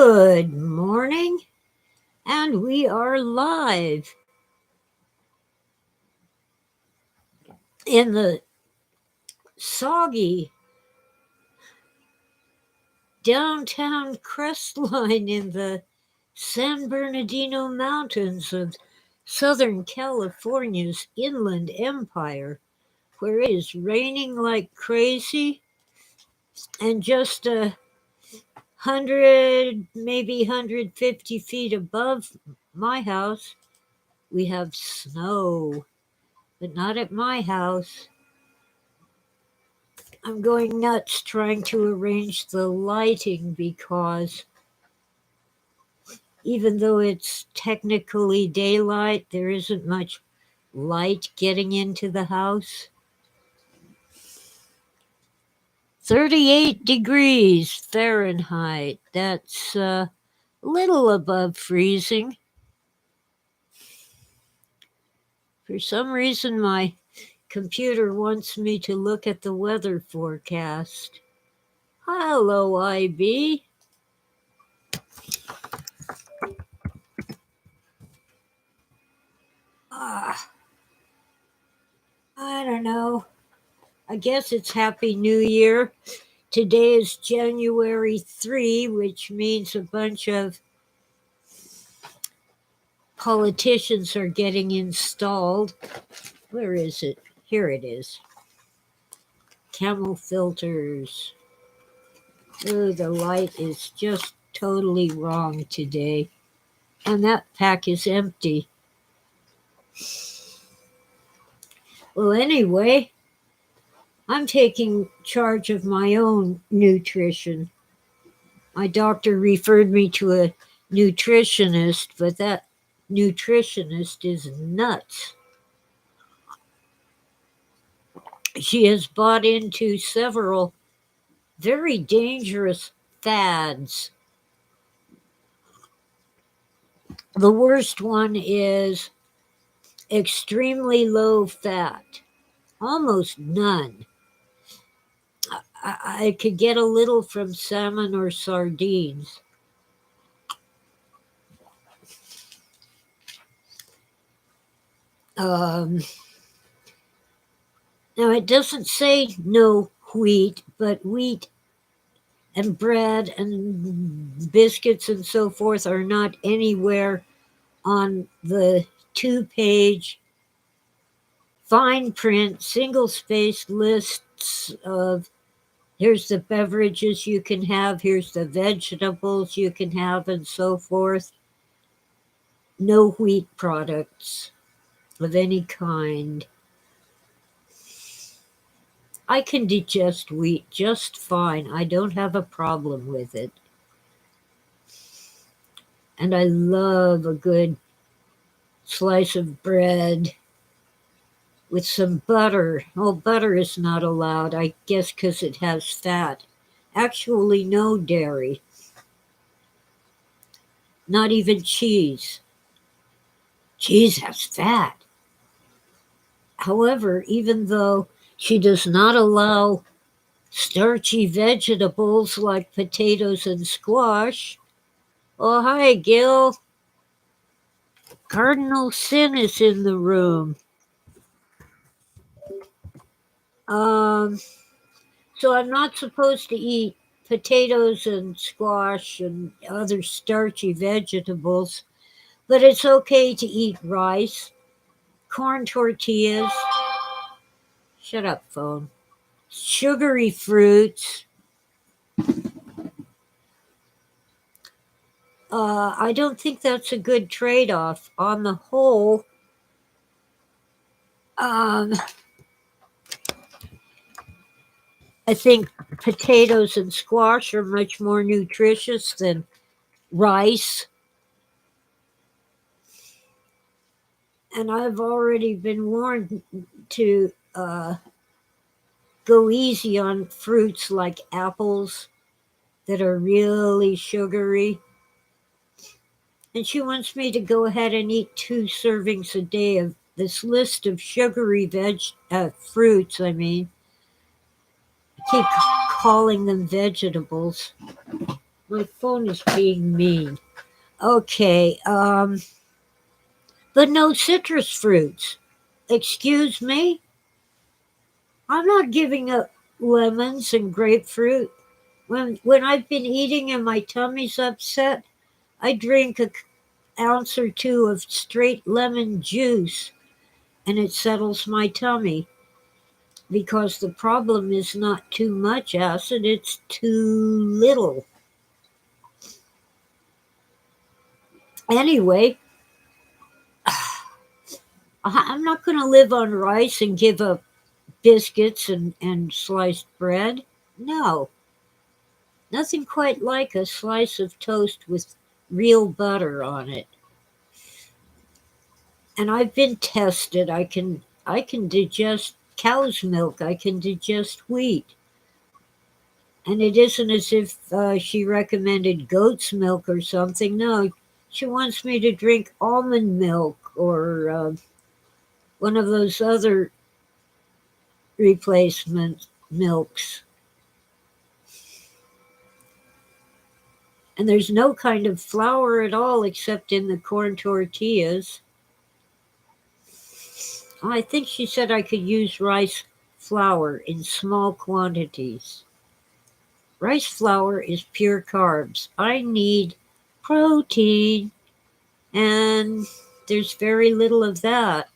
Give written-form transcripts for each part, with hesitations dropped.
Good morning, and we are live in the soggy downtown crestline in the San Bernardino Mountains of Southern California's Inland Empire, where it is raining like crazy, and just 100, maybe 150 feet above my house, we have snow, but not at my house. I'm going nuts trying to arrange the lighting because even though it's technically daylight, there isn't much light getting into the house. 38 degrees Fahrenheit. That's a little above freezing. For some reason, my computer wants me to look at the weather forecast. Hello, IB. Ah, I don't know. I guess it's Happy New Year. Today is January 3, which means a bunch of politicians are getting installed. Where is it? Here it is. Camel filters. Oh, the light is just totally wrong today. And that pack is empty. Well, anyway, I'm taking charge of my own nutrition. My doctor referred me to a nutritionist, but that nutritionist is nuts. She has bought into several very dangerous fads. The worst one is extremely low fat, almost none. I could get a little from salmon or sardines. Now, it doesn't say no wheat, but wheat and bread and biscuits and so forth are not anywhere on the 2-page fine print, single spaced lists of here's the beverages you can have, here's the vegetables you can have, and so forth. No wheat products of any kind. I can digest wheat just fine. I don't have a problem with it. And I love a good slice of bread with some butter. Oh, butter is not allowed, I guess, because it has fat. Actually, no dairy. Not even cheese. Cheese has fat. However, even though she does not allow starchy vegetables like potatoes and squash. Oh, hi, Gil. Cardinal Sin is in the room. So I'm not supposed to eat potatoes and squash and other starchy vegetables, but it's okay to eat rice, corn tortillas. Shut up, phone. Sugary fruits. I don't think that's a good trade-off. On the whole, I think potatoes and squash are much more nutritious than rice. And I've already been warned to go easy on fruits like apples that are really sugary. And she wants me to go ahead and eat 2 servings a day of this list of sugary fruits. I mean, I keep calling them vegetables. My phone is being mean. Okay, but no citrus fruits. Excuse me? I'm not giving up lemons and grapefruit. When I've been eating and my tummy's upset, I drink a ounce or two of straight lemon juice and it settles my tummy because the problem is not too much acid, it's too little. Anyway, I'm not going to live on rice and give up biscuits and sliced bread. No, nothing quite like a slice of toast with real butter on it. And I've been tested. I can digest cow's milk. I can digest wheat. And it isn't as if she recommended goat's milk or something. No, she wants me to drink almond milk or one of those other replacement milks. And there's no kind of flour at all except in the corn tortillas. I think she said I could use rice flour in small quantities. Rice flour is pure carbs. I need protein, and there's very little of that.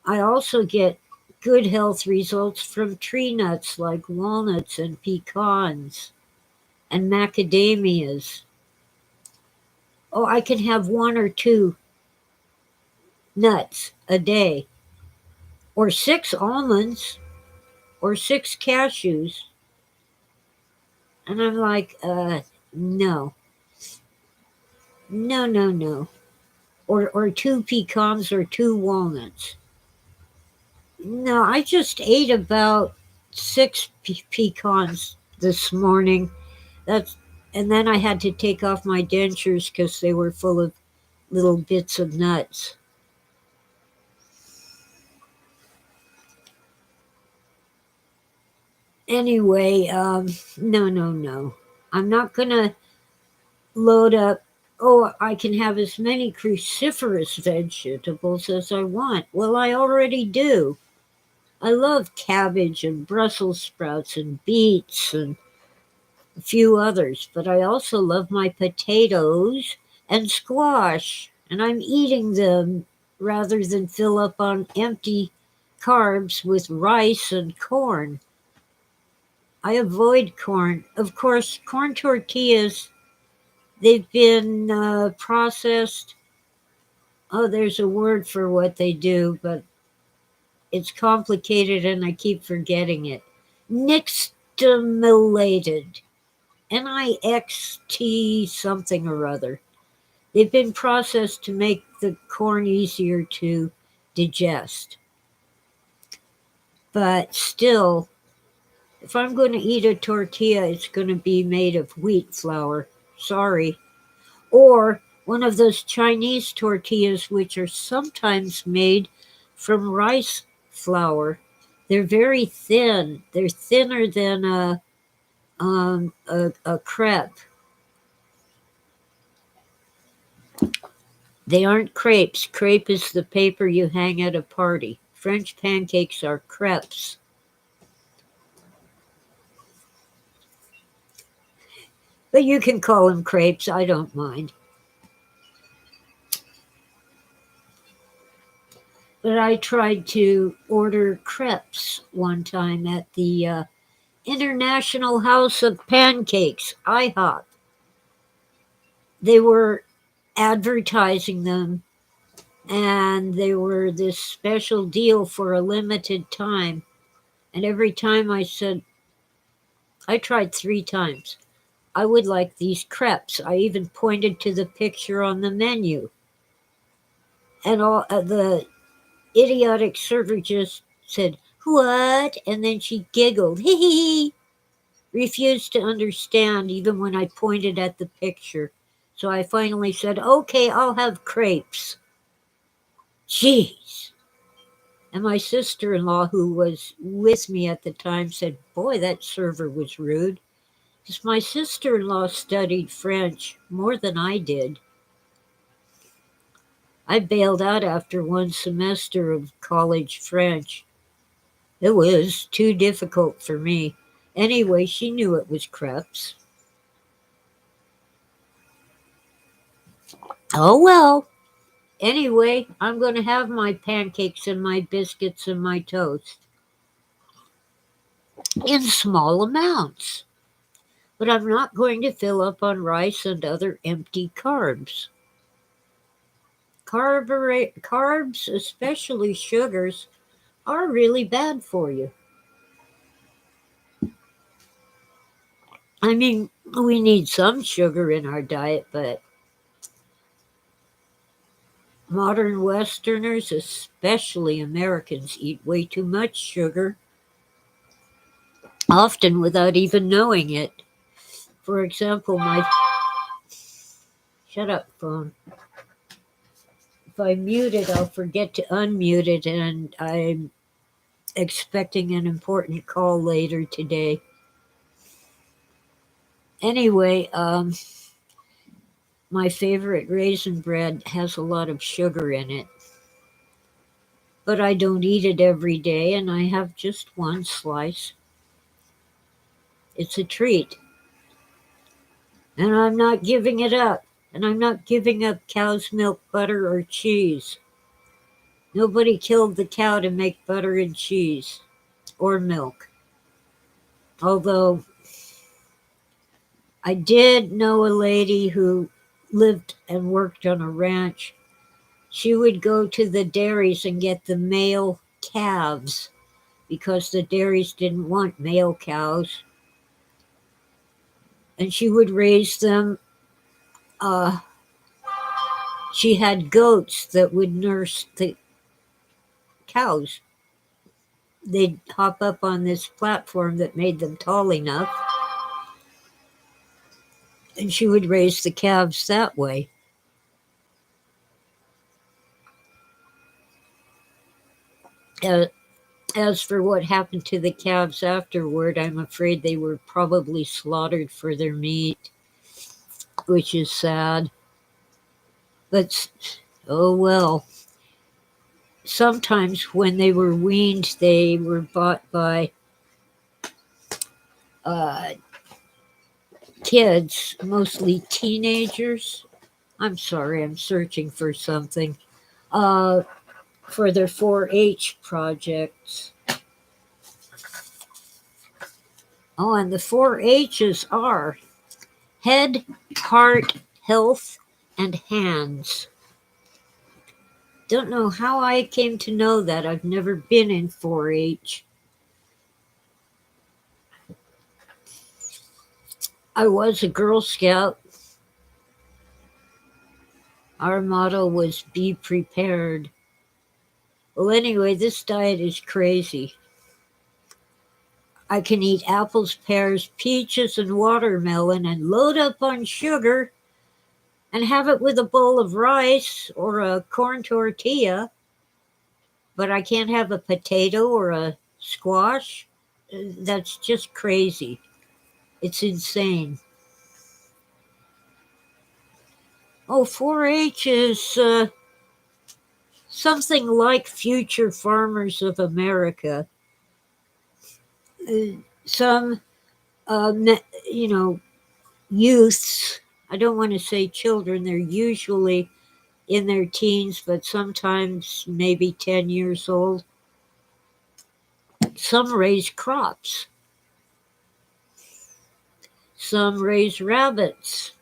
I also get good health results from tree nuts like walnuts and pecans and macadamias. Oh, I can have one or two nuts a day, or six almonds, or six cashews. And I'm like, no, no, no, no. Or two pecans or two walnuts. No, I just ate about six pecans this morning. That's and then I had to take off my dentures because they were full of little bits of nuts. Anyway, no, no, no. I'm not gonna load up. Oh, I can have as many cruciferous vegetables as I want. Well, I already do. I love cabbage and Brussels sprouts and beets and a few others, but I also love my potatoes and squash, and I'm eating them rather than fill up on empty carbs with rice and corn. I avoid corn. Of course, corn tortillas, they've been processed. Oh, there's a word for what they do, but it's complicated and I keep forgetting it. Nixtamulated. NIXT something or other. They've been processed to make the corn easier to digest. But still, if I'm going to eat a tortilla, it's going to be made of wheat flour. Sorry. Or one of those Chinese tortillas, which are sometimes made from rice flour. They're very thin. They're thinner than a crepe. They aren't crepes. Crepe is the paper you hang at a party. French pancakes are crepes. But you can call them crepes. I don't mind. But I tried to order crepes one time at the International House of Pancakes, IHOP. They were advertising them, and they were this special deal for a limited time. And every time I said, I tried 3 times. I would like these crepes. I even pointed to the picture on the menu. And all the idiotic server just said, "What?" And then she giggled. Hee hee hee. Refused to understand even when I pointed at the picture. So I finally said, "Okay, I'll have crepes." Jeez. And my sister in law, who was with me at the time, said, "Boy, that server was rude." Because my sister in law studied French more than I did. I bailed out after one semester of college French. It was too difficult for me. Anyway, she knew it was crepes. Oh well. Anyway, I'm going to have my pancakes and my biscuits and my toast in small amounts. But I'm not going to fill up on rice and other empty carbs. Carbs, especially sugars, are really bad for you. I mean, we need some sugar in our diet, but modern Westerners, especially Americans, eat way too much sugar, often without even knowing it. For example, my shut up phone. If I mute it, I'll forget to unmute it, and I'm expecting an important call later today. Anyway, my favorite raisin bread has a lot of sugar in it, but I don't eat it every day, and I have just one slice. It's a treat, and I'm not giving it up. And I'm not giving up cow's milk, butter, or cheese. Nobody killed the cow to make butter and cheese or milk. Although I did know a lady who lived and worked on a ranch. She would go to the dairies and get the male calves because the dairies didn't want male cows. And she would raise them. She had goats that would nurse the cows. They'd hop up on this platform that made them tall enough, and she would raise the calves that way. Uh, as for what happened to the calves afterward, I'm afraid they were probably slaughtered for their meat, which is sad. But, oh well. Sometimes when they were weaned, they were bought by uh, kids, mostly teenagers. I'm sorry, I'm searching for something. Uh, for their 4-H projects. Oh, and the 4-H's are head, heart, health, and hands. Don't know how I came to know that. I've never been in 4-H. I was a Girl Scout. Our motto was be prepared. Well, anyway, this diet is crazy. I can eat apples, pears, peaches, and watermelon and load up on sugar and have it with a bowl of rice or a corn tortilla, but I can't have a potato or a squash. That's just crazy. It's insane. Oh, 4-H is something like Future Farmers of America. Some, you know, youths, I don't want to say children, they're usually in their teens, but sometimes maybe 10 years old. Some raise crops, some raise rabbits.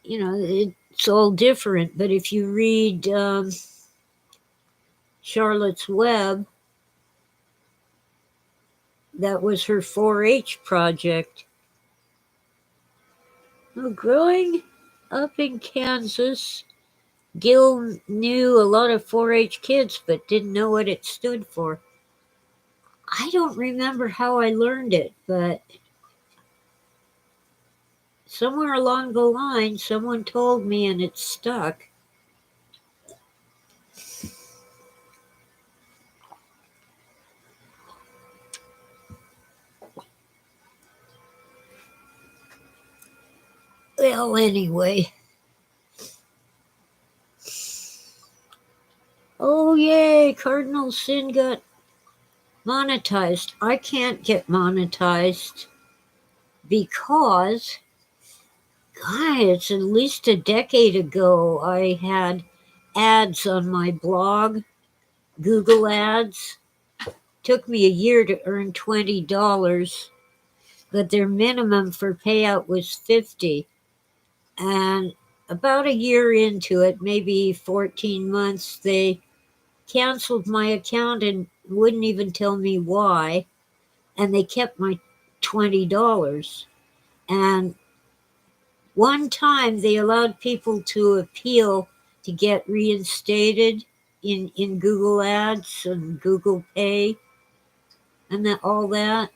It's all different. But if you read Charlotte's Web, that was her 4-H project. Well, growing up in Kansas, Gil knew a lot of 4-H kids but didn't know what it stood for. I don't remember how I learned it, but somewhere along the line, someone told me and it stuck. Well, anyway. Oh, yay, Cardinal Sin got monetized. I can't get monetized because, it's at least a decade ago I had ads on my blog, Google Ads. Took me a year to earn $20, but their minimum for payout was 50. And about a year into it, maybe 14 months, they canceled my account and wouldn't even tell me why. And they kept my $20. And one time they allowed people to appeal to get reinstated in Google Ads and Google Pay and all that.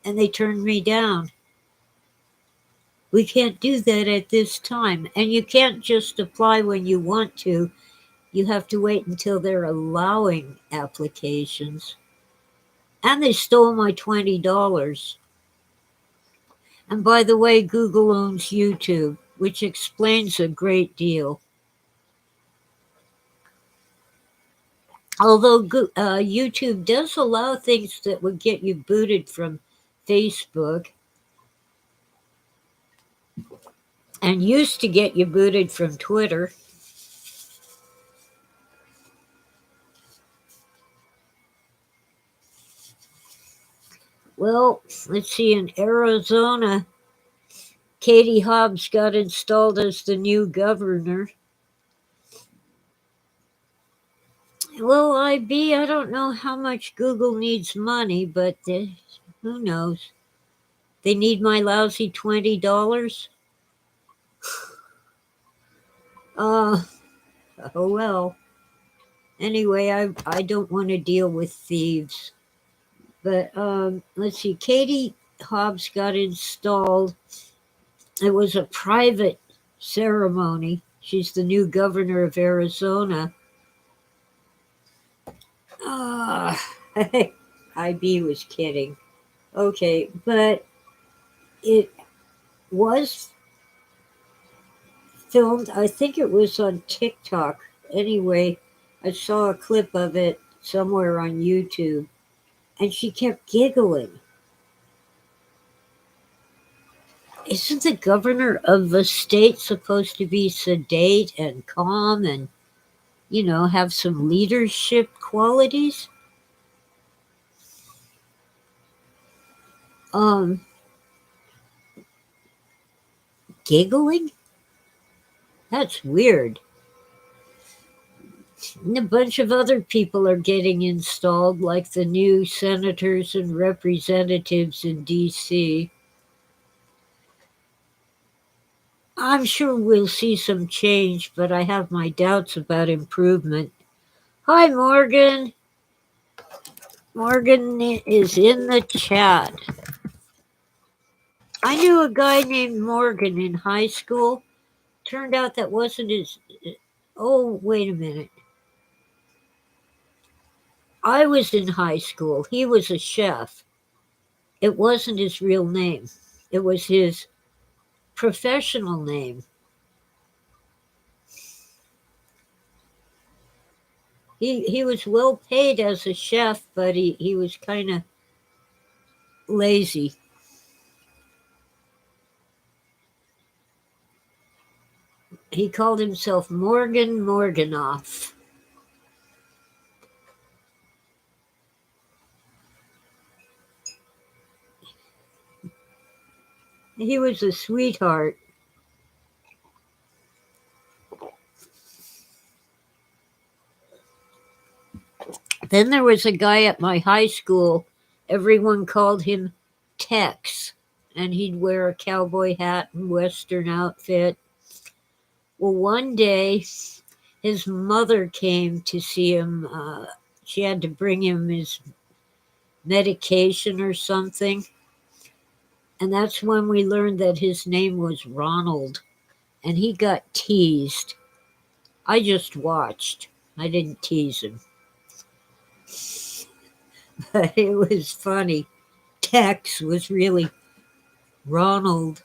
And they turned me down. We can't do that at this time. And you can't just apply when you want to. You have to wait until they're allowing applications. And they stole my $20. And by the way, Google owns YouTube, which explains a great deal. Although YouTube does allow things that would get you booted from Facebook and used to get you booted from Twitter. Well, let's see, in Arizona, Katie Hobbs got installed as the new governor. Well, I don't know how much Google needs money, but who knows? They need my lousy $20. Oh well. Anyway, I don't want to deal with thieves. But let's see. Katie Hobbs got installed. It was a private ceremony. She's the new governor of Arizona. IB was kidding. Okay, but it was filmed. I think it was on TikTok. Anyway, I saw a clip of it somewhere on YouTube, and she kept giggling. Isn't the governor of the state supposed to be sedate and calm and, have some leadership qualities? Um, Giggling? That's weird. And a bunch of other people are getting installed, like the new senators and representatives in D.C. I'm sure we'll see some change, but I have my doubts about improvement. Hi, Morgan. Morgan is in the chat. I knew a guy named Morgan in high school. Turned out that wasn't his. Oh, wait a minute. I was in high school. He was a chef. It wasn't his real name, it was his professional name. He was well paid as a chef, but he was kind of lazy. He called himself Morgan Morganoff. He was a sweetheart. Then there was a guy at my high school. Everyone called him Tex, and he'd wear a cowboy hat and Western outfit. Well, one day, his mother came to see him. She had to bring him his medication or something. And that's when we learned that his name was Ronald. And he got teased. I just watched. I didn't tease him. But it was funny. Tex was really Ronald.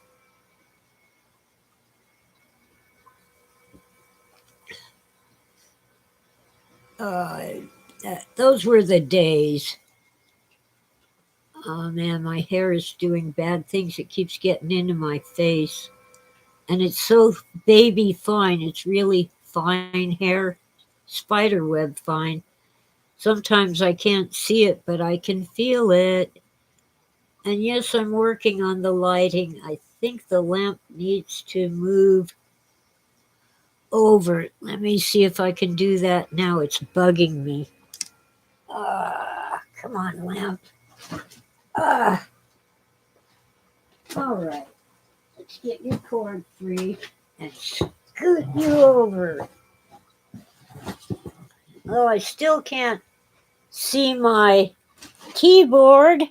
Uh, those were the days. Oh man, my hair is doing bad things. It keeps getting into my face. And it's so baby fine. It's really fine hair, spider web fine. Sometimes I can't see it, but I can feel it. And yes, I'm working on the lighting. I think the lamp needs to move over. Let me see if I can do that now. It's bugging me. Come on, lamp. Ah, all right. Let's get your cord free and scoot you over. Oh, I still can't see my keyboard,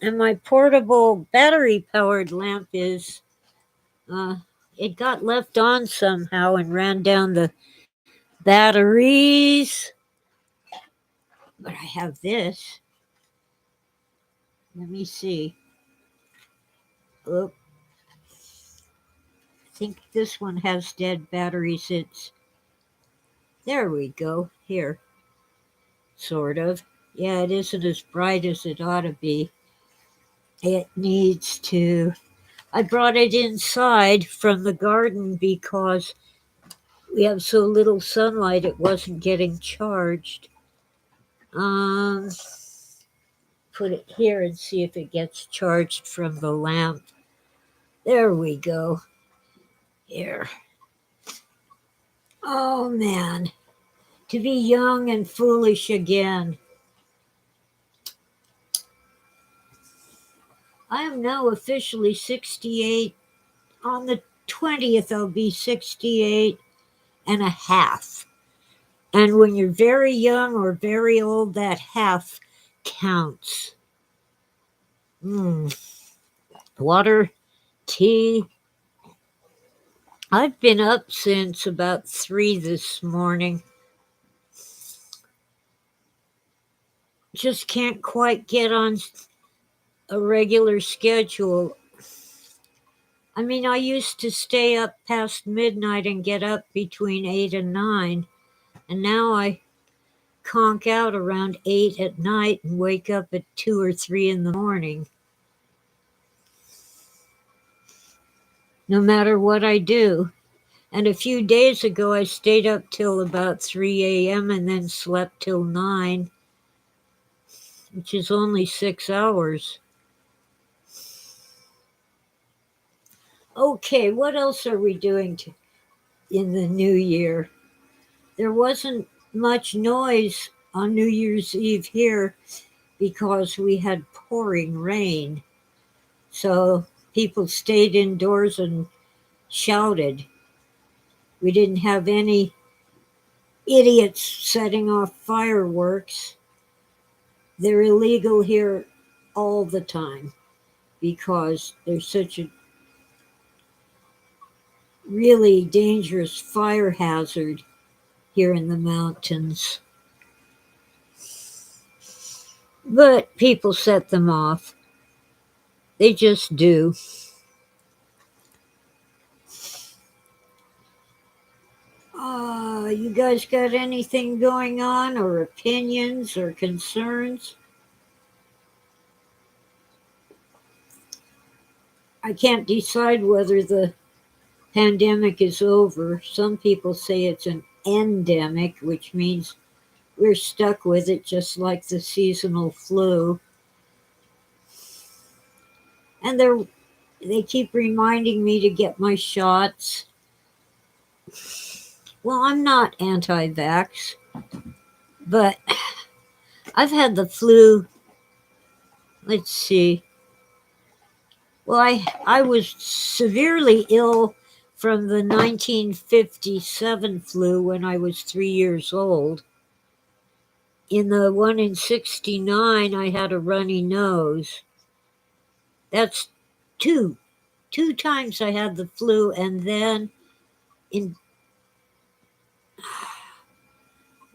and my portable battery powered lamp is uh, it got left on somehow and ran down the batteries. But I have this. Let me see. Oh, I think this one has dead batteries. It's there we go. Here, sort of. Yeah, it isn't as bright as it ought to be. It needs to. I brought it inside from the garden because we have so little sunlight, it wasn't getting charged. Um, Put it here and see if it gets charged from the lamp. There we go. Here. Oh man, to be young and foolish again. I am now officially 68. On the 20th, I'll be 68 and a half. And when you're very young or very old, that half counts. Water, tea. I've been up since about 3 this morning. Just can't quite get on a regular schedule. I mean, I used to stay up past midnight and get up between 8 and 9, and now I conk out around 8 at night and wake up at 2 or 3 in the morning. No matter what I do. And a few days ago, I stayed up till about 3 a.m. and then slept till 9, which is only 6 hours. Okay, what else are we doing in the new year? There wasn't much noise on New Year's Eve here because we had pouring rain. So people stayed indoors and shouted. We didn't have any idiots setting off fireworks. They're illegal here all the time because there's such a really dangerous fire hazard here in the mountains. But people set them off. They just do. You guys got anything going on or opinions or concerns? I can't decide whether the pandemic is over. Some people say it's an endemic, which means we're stuck with it just like the seasonal flu. And they keep reminding me to get my shots. Well, I'm not anti vax, but I've had the flu. Let's see. Well, I was severely ill from the 1957 flu when I was 3 years old. In the one in 69, I had a runny nose. That's two. Two times I had the flu, and then in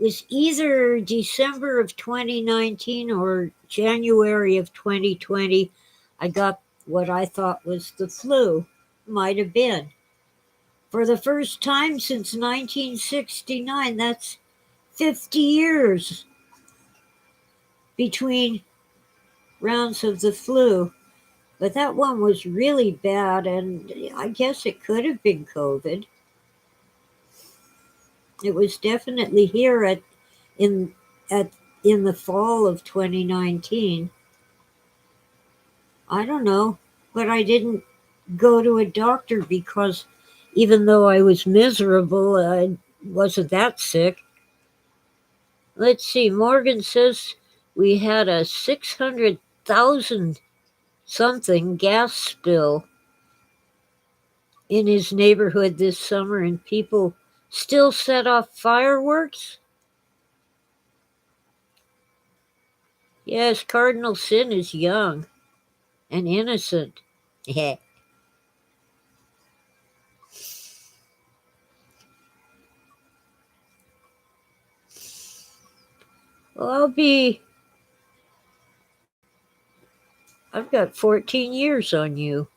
was either December of 2019 or January of 2020, I got what I thought was the flu. Might have been. For the first time since 1969, that's 50 years between rounds of the flu. But that one was really bad, and I guess it could have been COVID. It was definitely here in at in the fall of 2019. I don't know, but I didn't go to a doctor because even though I was miserable, I wasn't that sick. Let's see. Morgan says we had a 600,000 something gas spill in his neighborhood this summer, and people still set off fireworks. Yes, Cardinal Sin is young and innocent. well, I'll be. I've got 14 years on you.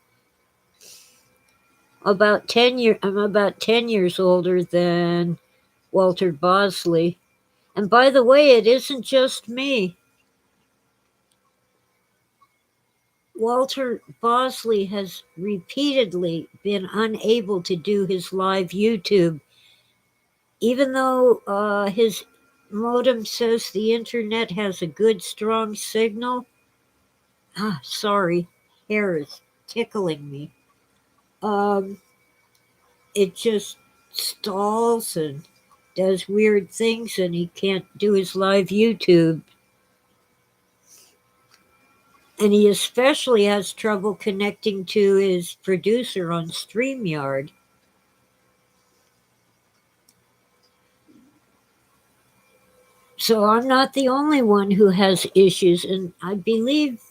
I'm about 10 years older than Walter Bosley. And by the way, it isn't just me. Walter Bosley has repeatedly been unable to do his live YouTube, even though his modem says the internet has a good, strong signal. Sorry, hair is tickling me. Um, it just stalls and does weird things, and he can't do his live YouTube. And he especially has trouble connecting to his producer on StreamYard. So I'm not the only one who has issues, and I believe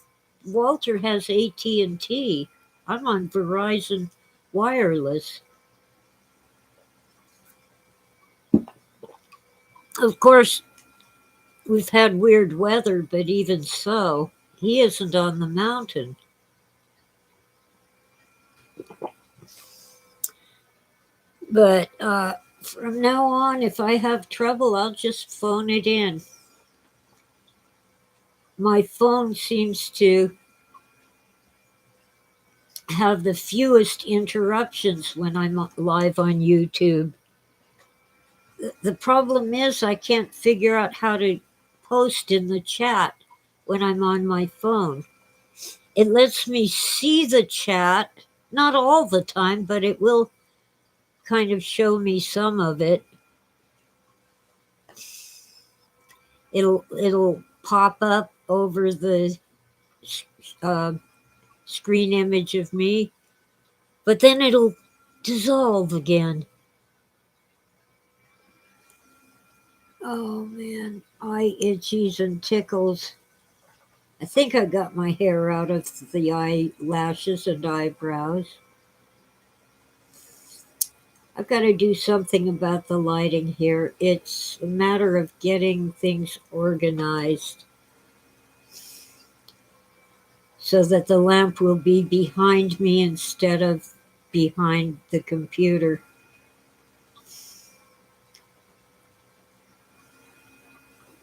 Walter has AT&T. I'm on Verizon Wireless. Of course, we've had weird weather, but even so, he isn't on the mountain. But from now on, if I have trouble, I'll just phone it in. My phone seems to have the fewest interruptions when I'm live on YouTube. The problem is I can't figure out how to post in the chat when I'm on my phone. It lets me see the chat, not all the time, but it will kind of show me some of it. It'll pop up over the uh, screen image of me, but then it'll dissolve again. Oh man, eye itchies and tickles. I think I got my hair out of the eyelashes and eyebrows. I've got to do something about the lighting here. It's a matter of getting things organized so that the lamp will be behind me instead of behind the computer.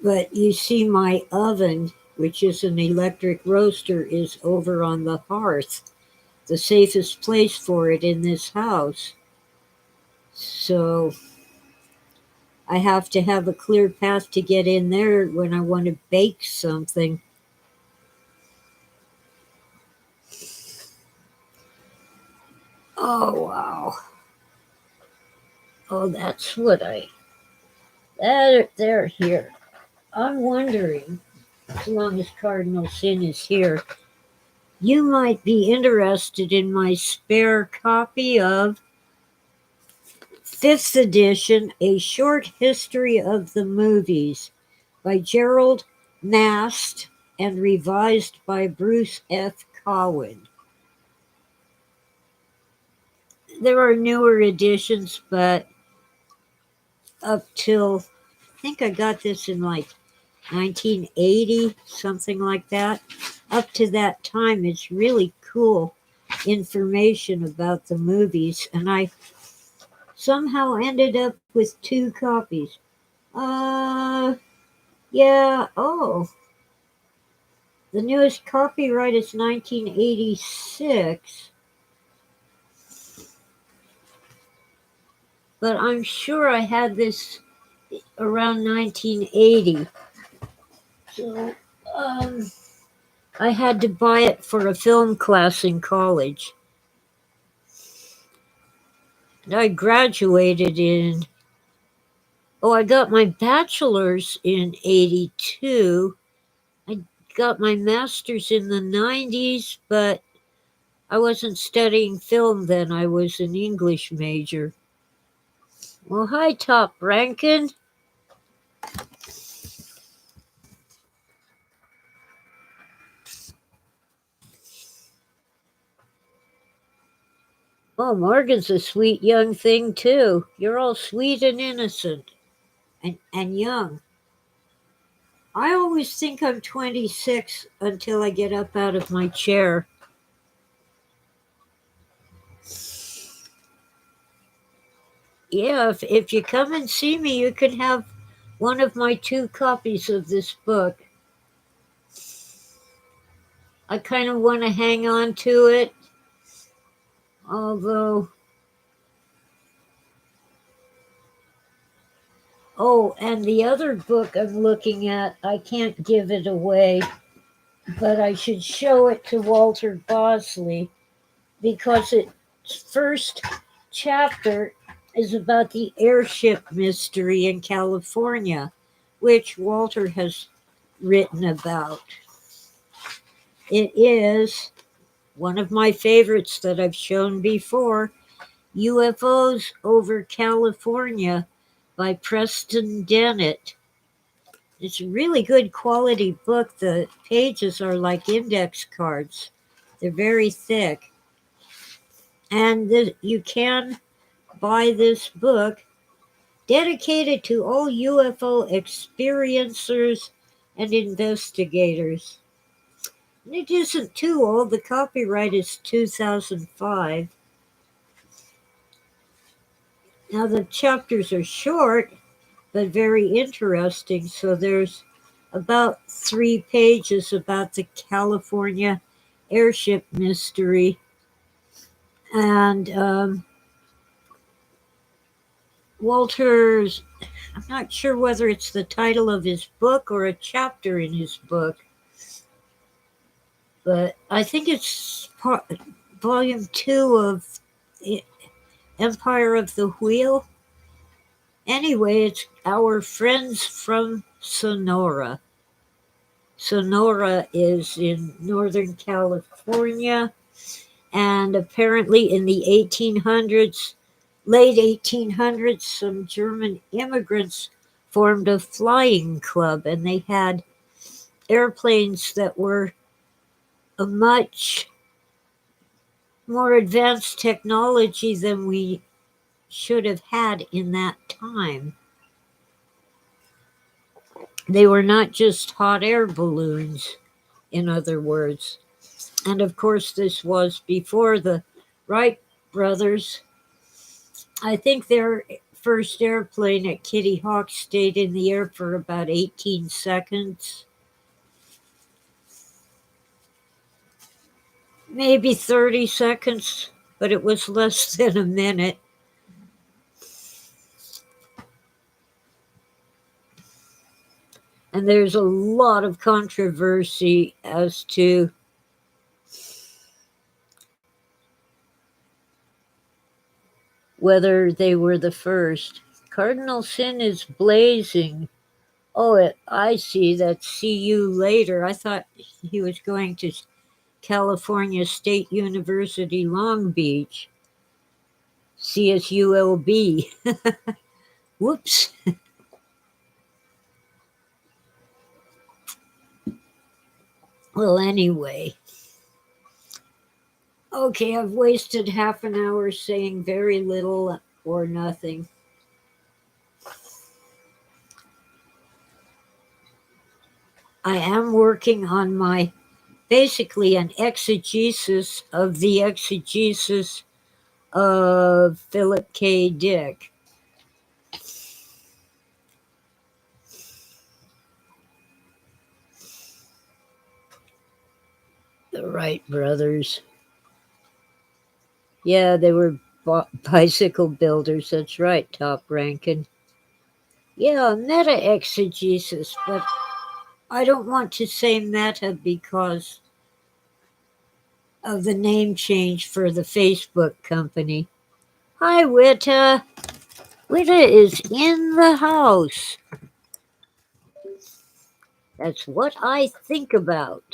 But you see, my oven, which is an electric roaster, is over on the hearth, the safest place for it in this house. So I have to have a clear path to get in there when I want to bake something. Oh, wow. Oh, that's what they're here. I'm wondering, as long as Cardinal Sin is here, you might be interested in my spare copy of 5th edition, A Short History of the Movies by Gerald Mast and revised by Bruce F. Cowan. There are newer editions, but up till, I think I got this in like 1980, something like that. Up to that time, it's really cool information about the movies, and I somehow ended up with 2 copies. Yeah, oh, the newest copyright is 1986, but I'm sure I had this around 1980. So, um, I had to buy it for a film class in college. And I graduated in, oh, I got my bachelor's in 82. I got my master's in the 90s, but I wasn't studying film then. I was an English major. Well, hi, Top Rankin. Oh, Morgan's a sweet young thing, too. You're all sweet and innocent and young. I always think I'm 26 until I get up out of my chair. Yeah, if you come and see me, you can have one of my 2 copies of this book. I kind of want to hang on to it, although. Oh, and the other book I'm looking at, I can't give it away, but I should show it to Walter Bosley because its first chapter is about the airship mystery in California, which Walter has written about. It is one of my favorites that I've shown before, UFOs over California by Preston Dennett. It's a really good quality book. The pages are like index cards. They're very thick. And you can buy this book dedicated to all UFO experiencers and investigators. And it isn't too old. The copyright is 2005. Now, the chapters are short, but very interesting. So there's about 3 pages about the California airship mystery. And Walter's, I'm not sure whether it's the title of his book or a chapter in his book, but I think it's volume 2 of Empire of the Wheel. Anyway, it's Our Friends from Sonora. Sonora is in Northern California, and apparently in the 1800s, late 1800s, some German immigrants formed a flying club, and they had airplanes that were a much more advanced technology than we should have had in that time. They were not just hot air balloons, in other words. And of course, this was before the Wright brothers. I think their first airplane at Kitty Hawk stayed in the air for about 18 seconds. Maybe 30 seconds, but it was less than a minute. And there's a lot of controversy as to whether they were the first. Cardinal Sin is blazing. Oh, I see. That's see you later. I thought he was going to California State University, Long Beach. CSULB. Whoops. Well, anyway. Okay, I've wasted half an hour saying very little or nothing. I am working on my basically an exegesis of the exegesis of Philip K. Dick. The Wright brothers. Yeah, they were bicycle builders. That's right, Top Rankin. Yeah, meta exegesis, but I don't want to say meta because of the name change for the Facebook company. Hi, Witta. Witta is in the house. That's what I think about.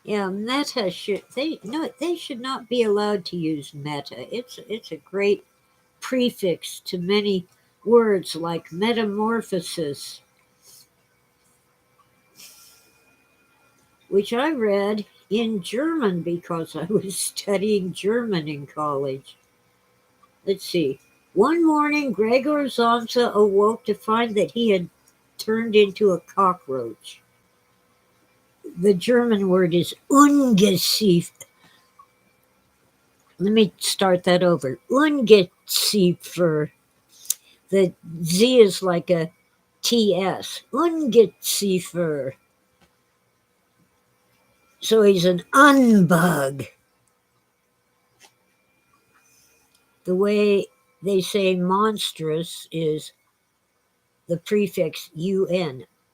Yeah, meta should they should not be allowed to use meta. It's a great prefix to many words like metamorphosis, which I read in German because I was studying German in college. Let's see. One morning, Gregor Samsa awoke to find that he had turned into a cockroach. The German word is Ungeziefer. Let me start that over. Ungeziefer. The Z is like a TS. Ungeziefer. So he's an unbug. The way they say monstrous is the prefix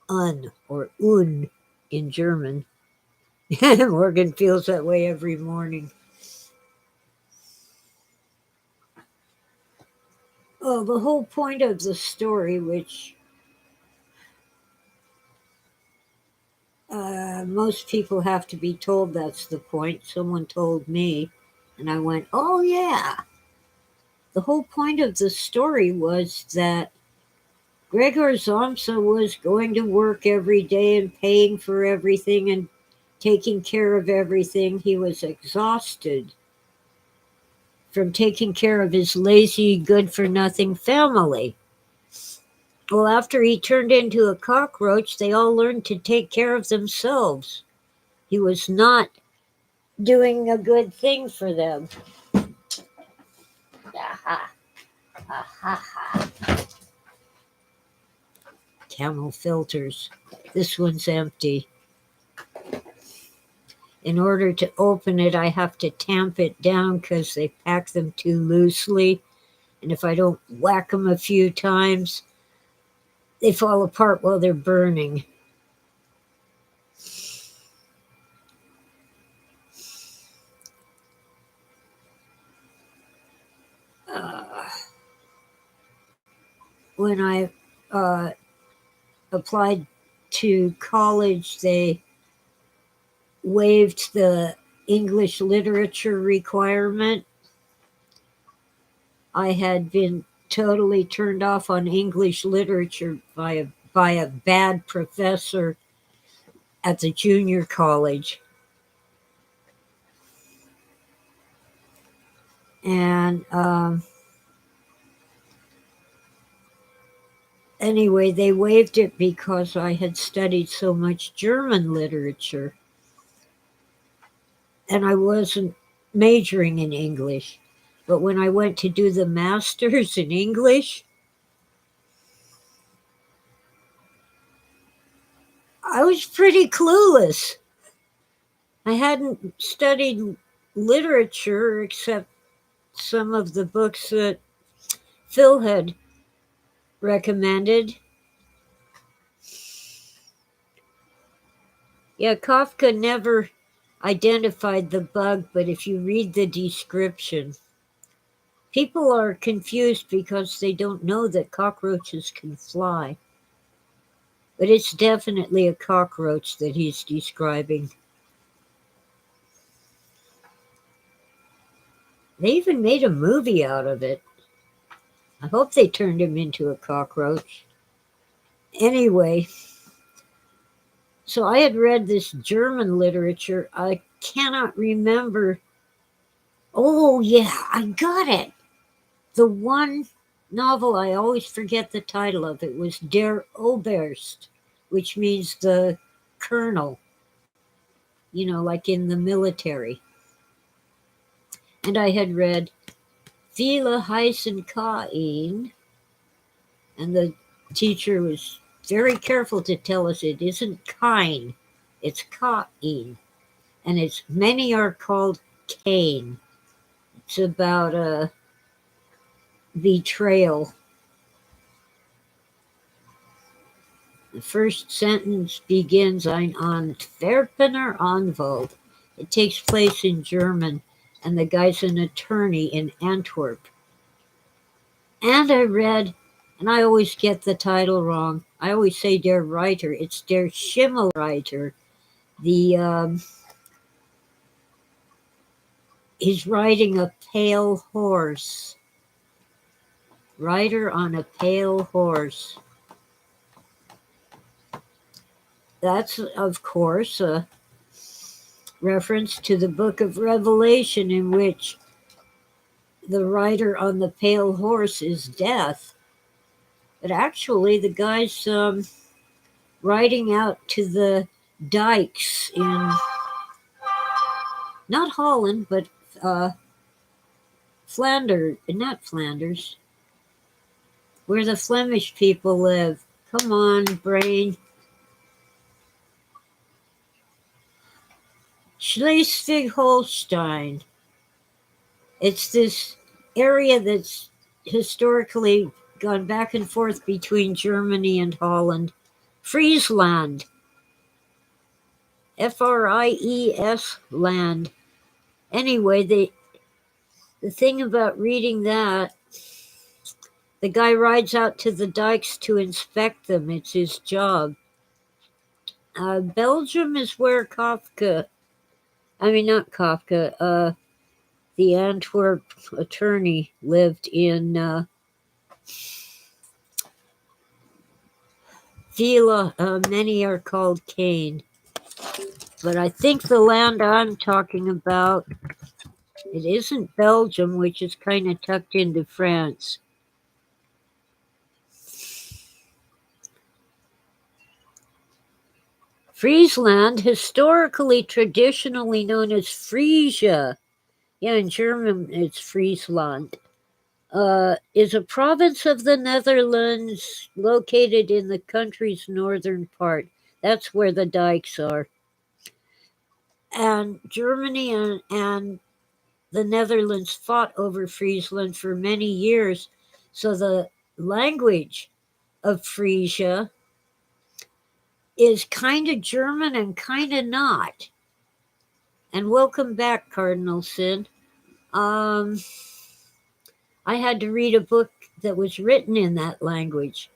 un or un in German. Morgan feels that way every morning. Oh, the whole point of the story, which most people have to be told that's the point. Someone told me, and I went, oh, yeah. The whole point of the story was that Gregor Samsa was going to work every day and paying for everything and taking care of everything. He was exhausted from taking care of his lazy, good for nothing family. Well, after he turned into a cockroach, they all learned to take care of themselves. He was not doing a good thing for them. Aha. Aha. Camel filters. This one's empty. In order to open it, I have to tamp it down because they pack them too loosely. And if I don't whack them a few times, they fall apart while they're burning. When I applied to college, they waived the English literature requirement. I had been totally turned off on English literature by a bad professor at the junior college. And anyway, they waived it because I had studied so much German literature. And I wasn't majoring in English. But when I went to do the master's in English, I was pretty clueless. I hadn't studied literature except some of the books that Phil had recommended. Yeah, Kafka never identified the bug, but if you read the description, people are confused because they don't know that cockroaches can fly. But it's definitely a cockroach that he's describing. They even made a movie out of it. I hope they turned him into a cockroach. Anyway, so I had read this German literature. I cannot remember. Oh, yeah, I got it. The one novel I always forget the title of it was Der Oberst, which means the colonel, like in the military. And I had read Viele heißen Kain, and the teacher was very careful to tell us it isn't Cain, it's Cain. And it's many are called Cain. It's about a betrayal. The first sentence begins Ein Antwerpener Anwalt. It takes place in German, and the guy's an attorney in Antwerp. And I read, and I always get the title wrong. I always say Der Reiter. It's Der Schimmelreiter. The he's riding a pale horse. Rider on a pale horse. That's, of course, a reference to the book of Revelation, in which the rider on the pale horse is death. But actually, the guy's riding out to the dikes in not Holland, but Flanders, not Flanders, where the Flemish people live. Come on, brain. Schleswig-Holstein. It's this area that's historically gone back and forth between Germany and Holland. Friesland. Fries land. Anyway, the thing about reading that, the guy rides out to the dikes to inspect them. It's his job. Belgium is where not Kafka, the Antwerp attorney lived in Villa. Many are called Cain. But I think the land I'm talking about, it isn't Belgium, which is kind of tucked into France. Friesland, historically, traditionally known as Frisia, yeah, in German it's Friesland, is a province of the Netherlands located in the country's northern part. That's where the dikes are. And Germany and the Netherlands fought over Friesland for many years, so the language of Frisia is kind of German and kind of not. And welcome back, Cardinal Sid. I had to read a book that was written in that language.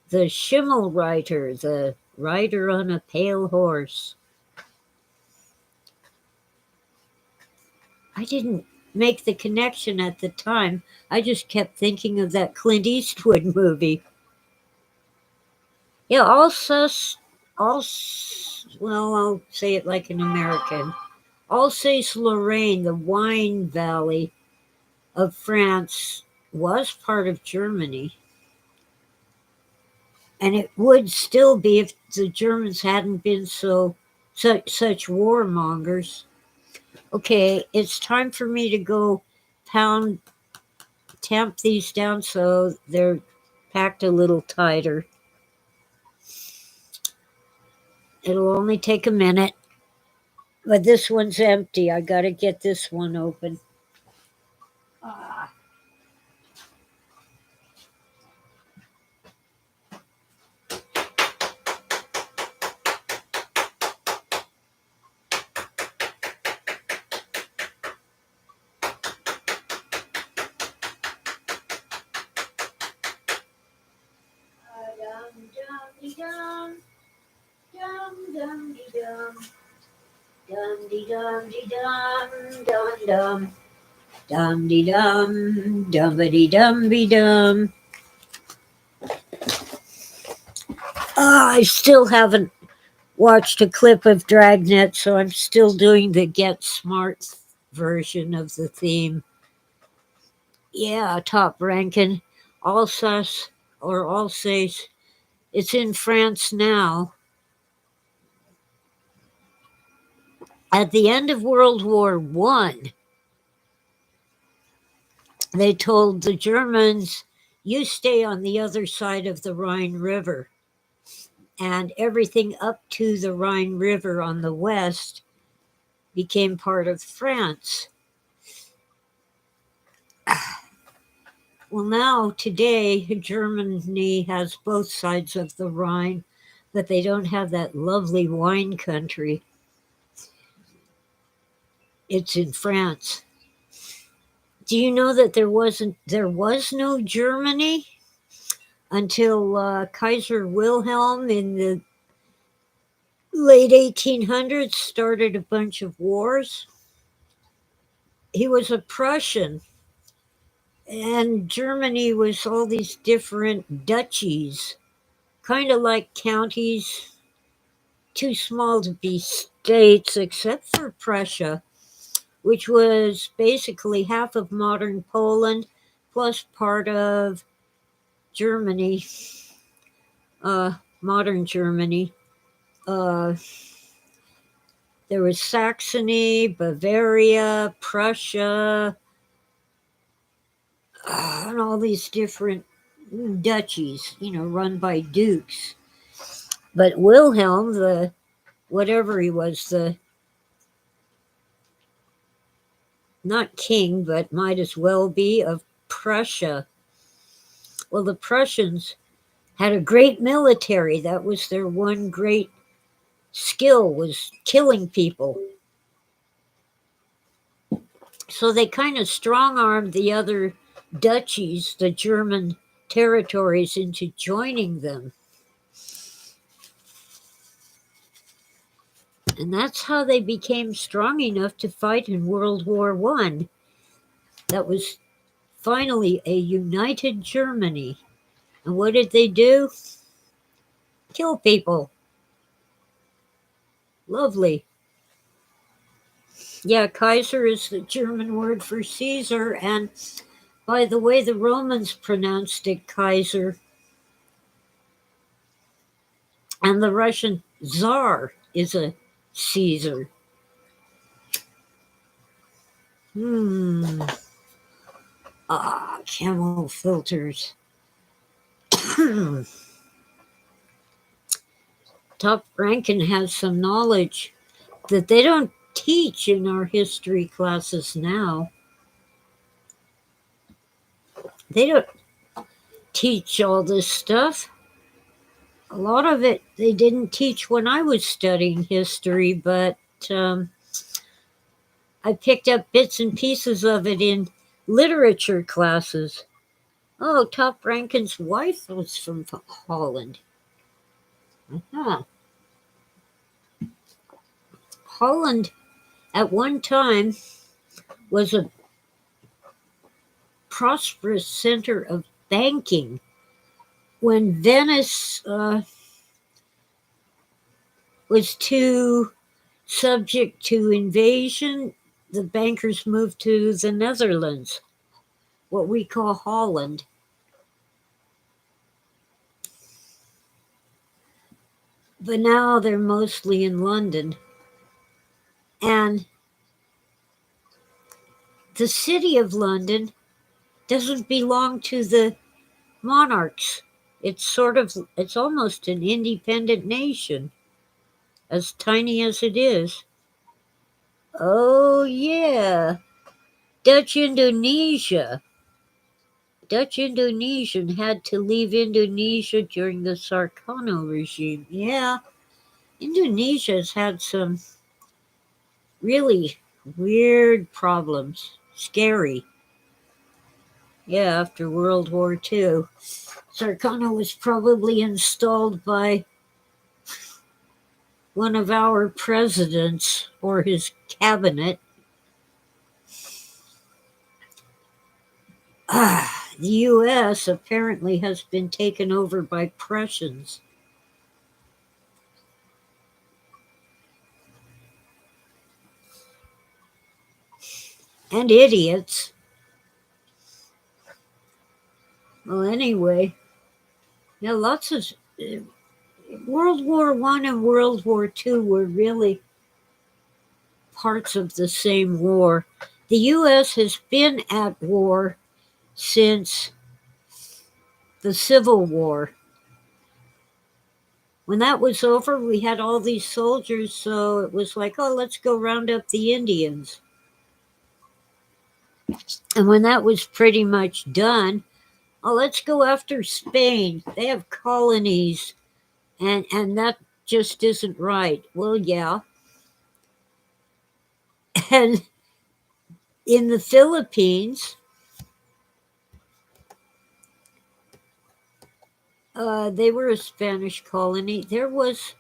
The Schimmelreiter, the rider on a pale horse. I didn't make the connection at the time. I just kept thinking of that Clint Eastwood movie. Yeah, I'll say it like an American. Alsace-Lorraine, the wine valley of France, was part of Germany. And it would still be if the Germans hadn't been such warmongers. Okay, it's time for me to go tamp these down so they're packed a little tighter. It'll only take a minute. But this one's empty. I gotta get this one open. Dum dum de dum, dum de dum de dum, dum de dum, de dum be dum. I still haven't watched a clip of Dragnet, so I'm still doing the Get Smart version of the theme. Yeah, top ranking. Alsace or Alsace. It's in France now. At the end of World War I, they told the Germans, You stay on the other side of the Rhine River, and everything up to the Rhine River on the west became part of France. Well, now, today, Germany has both sides of the Rhine, but they don't have that lovely wine country. It's in France. Do you know that there was no Germany until Kaiser Wilhelm in the late 1800s started a bunch of wars? He was a Prussian, and Germany was all these different duchies, kind of like counties, too small to be states, except for Prussia, which was basically half of modern Poland plus part of Germany, modern Germany. Uh, there was Saxony, Bavaria, Prussia, and all these different duchies, run by dukes. But Wilhelm, the whatever he was, the not king, but might as well be, of Prussia. Well, the Prussians had a great military. That was their one great skill, was killing people. So they kind of strong-armed the other duchies, the German territories, into joining them. And that's how they became strong enough to fight in World War I. That was finally a united Germany. And what did they do? Kill people. Lovely. Yeah, Kaiser is the German word for Caesar. And by the way, the Romans pronounced it Kaiser. And the Russian Tsar is a Caesar. Camel filters. Top Rankin has some knowledge that they don't teach in our history classes now. They don't teach all this stuff. A lot of it they didn't teach when I was studying history, but I picked up bits and pieces of it in literature classes. Oh, Top Rankin's wife was from Holland. Uh-huh. Holland, at one time, was a prosperous center of banking. When Venice was too subject to invasion, the bankers moved to the Netherlands, what we call Holland. But now they're mostly in London. And the city of London doesn't belong to the monarchs. It's almost an independent nation, as tiny as it is. Oh, yeah. Dutch Indonesia. Dutch Indonesian had to leave Indonesia during the Sukarno regime. Yeah, Indonesia's had some really weird problems. Scary. Yeah, after World War II. Sukarno was probably installed by one of our presidents or his cabinet. The U.S. apparently has been taken over by Prussians. And idiots. Well, anyway, yeah, lots of World War I and World War II were really parts of the same war. The U.S. has been at war since the Civil War. When that was over, we had all these soldiers, so it was like, oh, let's go round up the Indians. And when that was pretty much done, oh, let's go after Spain. They have colonies, and that just isn't right. Well, yeah. And in the Philippines, they were a Spanish colony. There was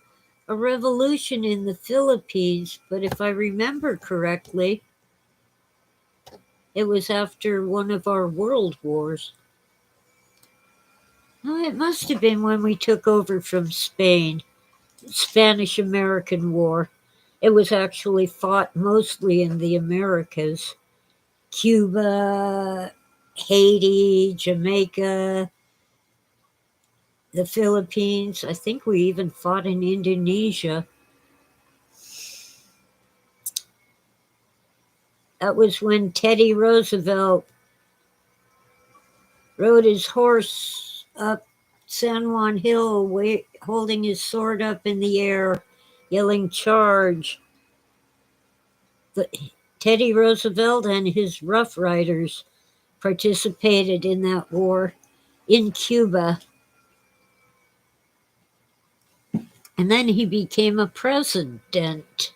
a revolution in the Philippines, but if I remember correctly, it was after one of our world wars. Oh, it must have been when we took over from Spain, Spanish-American War. It was actually fought mostly in the Americas. Cuba, Haiti, Jamaica, the Philippines. I think we even fought in Indonesia. That was when Teddy Roosevelt rode his horse up San Juan Hill, holding his sword up in the air, yelling, "Charge!" Teddy Roosevelt and his Rough Riders participated in that war in Cuba. And then he became a president.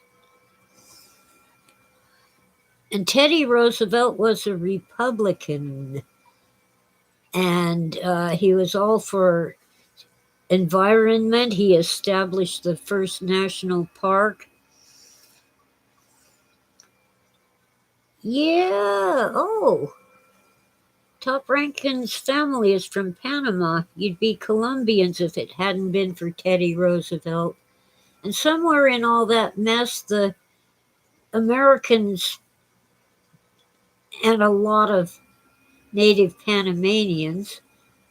And Teddy Roosevelt was a Republican. And he was all for environment. He established the first national park. Yeah. Oh. Top Rankin's family is from Panama. You'd be Colombians if it hadn't been for Teddy Roosevelt. And somewhere in all that mess, the Americans and a lot of native Panamanians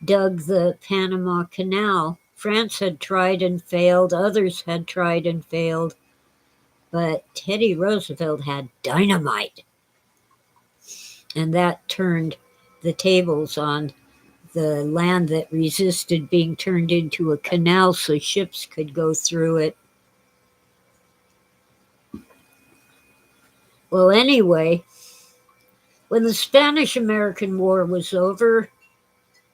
dug the Panama Canal. France had tried and failed, others had tried and failed, but Teddy Roosevelt had dynamite. And that turned the tables on the land that resisted being turned into a canal so ships could go through it. Well, anyway, when the Spanish-American War was over,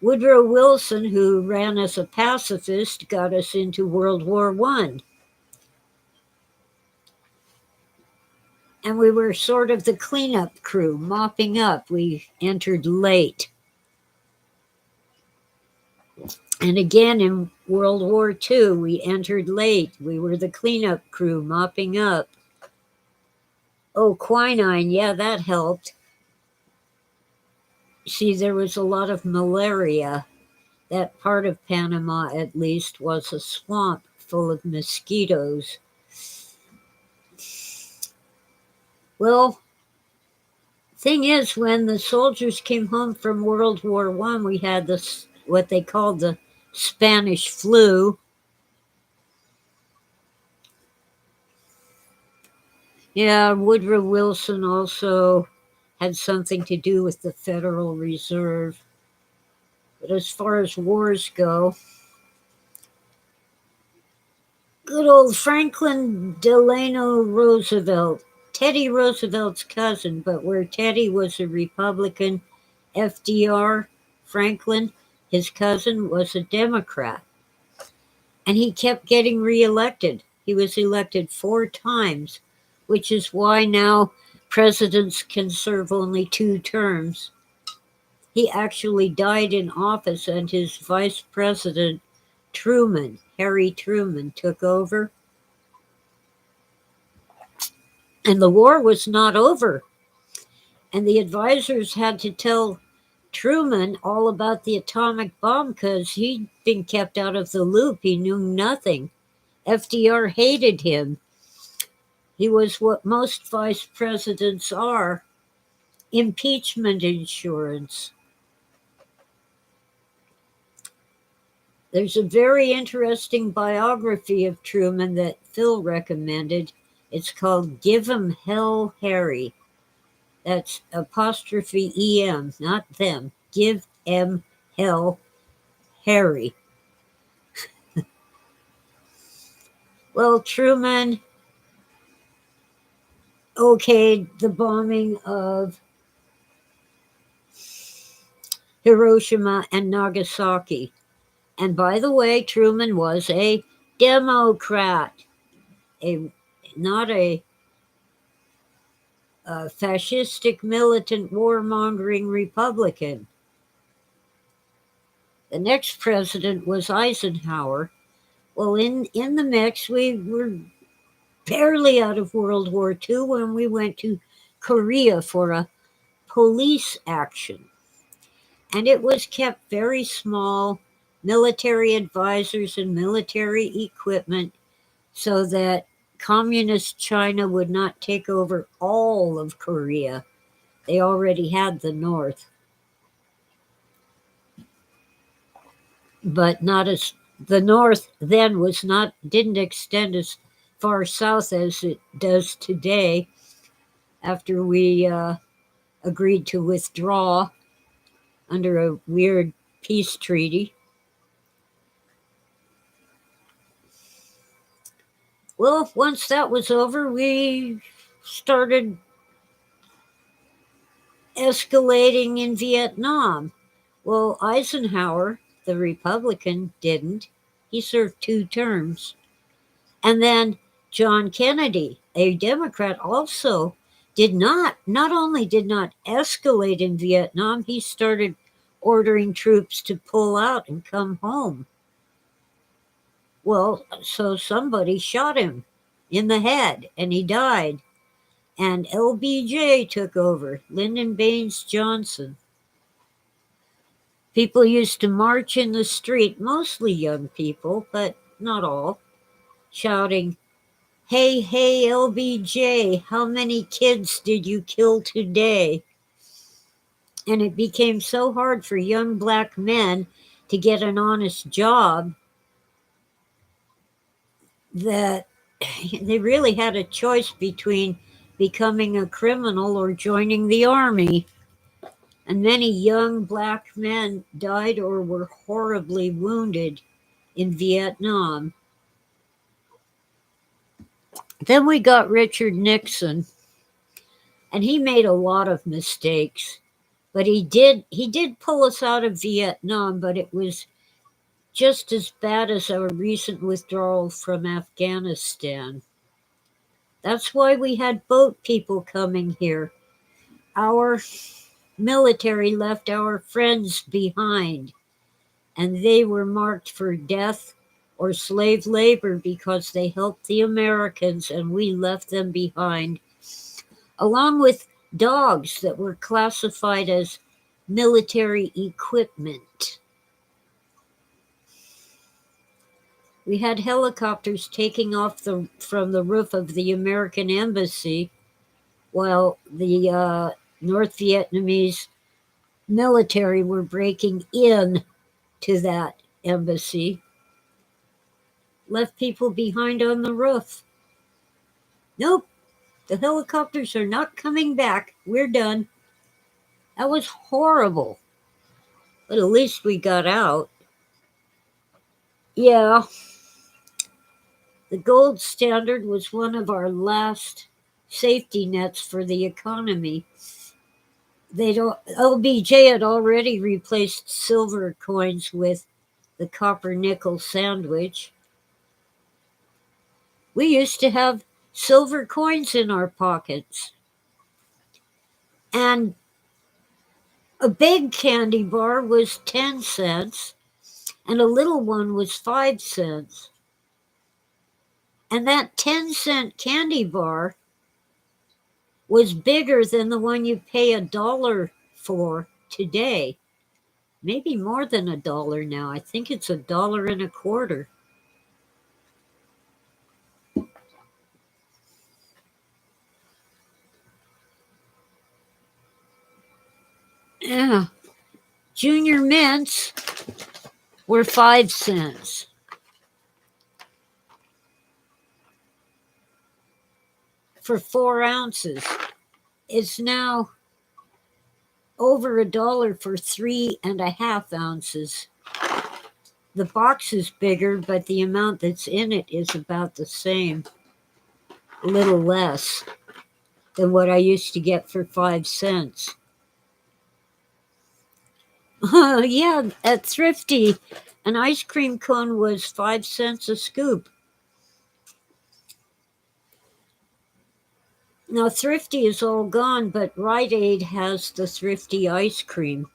Woodrow Wilson, who ran as a pacifist, got us into World War I. And we were sort of the cleanup crew, mopping up. We entered late. And again in World War II, we entered late. We were the cleanup crew, mopping up. Oh, quinine, yeah, that helped. See, there was a lot of malaria. That part of Panama, at least, was a swamp full of mosquitoes. Well, thing is, when the soldiers came home from World War I, we had this, what they called the Spanish flu. Yeah, Woodrow Wilson also had something to do with the Federal Reserve. But as far as wars go, good old Franklin Delano Roosevelt, Teddy Roosevelt's cousin, but where Teddy was a Republican, FDR, Franklin, his cousin, was a Democrat. And he kept getting reelected. He was elected 4 times, which is why now presidents can serve only 2 terms. He actually died in office, and his vice president, Truman, Harry Truman, took over. And the war was not over. And the advisors had to tell Truman all about the atomic bomb because he'd been kept out of the loop. He knew nothing. FDR hated him. He was what most vice presidents are, impeachment insurance. There's a very interesting biography of Truman that Phil recommended. It's called Give 'Em Hell, Harry. That's apostrophe EM, not them. Give 'em hell, hairy. Well, Truman okayed the bombing of Hiroshima and Nagasaki. And by the way, Truman was a Democrat, a not a fascistic, militant, warmongering Republican. The next president was Eisenhower. Well, in the mix, we were barely out of World War II when we went to Korea for a police action. And it was kept very small, military advisors and military equipment, so that communist China would not take over all of Korea. They already had the North, but not as the North then was not didn't extend as far south as it does today. After we agreed to withdraw under a weird peace treaty. Well, once that was over, we started escalating in Vietnam. Well, Eisenhower, the Republican, didn't. He served 2 terms. And then John Kennedy, a Democrat, also not only did not escalate in Vietnam, he started ordering troops to pull out and come home. Well, so somebody shot him in the head and he died. And LBJ took over, Lyndon Baines Johnson. People used to march in the street, mostly young people, but not all, shouting, "Hey, hey, LBJ, how many kids did you kill today?" And it became so hard for young black men to get an honest job that they really had a choice between becoming a criminal or joining the army. And many young black men died or were horribly wounded in Vietnam. Then we got Richard Nixon, and he made a lot of mistakes. But he did pull us out of Vietnam, but it was just as bad as our recent withdrawal from Afghanistan. That's why we had boat people coming here. Our military left our friends behind, and they were marked for death or slave labor because they helped the Americans and we left them behind, along with dogs that were classified as military equipment. We had helicopters taking off from the roof of the American embassy while the North Vietnamese military were breaking in to that embassy. Left people behind on the roof. Nope, the helicopters are not coming back. We're done. That was horrible. But at least we got out. Yeah, the gold standard was one of our last safety nets for the economy. LBJ had already replaced silver coins with the copper nickel sandwich. We used to have silver coins in our pockets. And a big candy bar was 10 cents, and a little one was 5 cents. And that 10-cent candy bar was bigger than the one you pay $1 for today. Maybe more than $1 now. I think it's $1.25. Yeah. Junior mints were 5 cents. For 4 ounces. It's now over $1 for 3.5 ounces. The box is bigger, but the amount that's in it is about the same, a little less than what I used to get for 5 cents. Yeah, at Thrifty, an ice cream cone was 5 cents a scoop. Now, Thrifty is all gone, but Rite Aid has the Thrifty ice cream,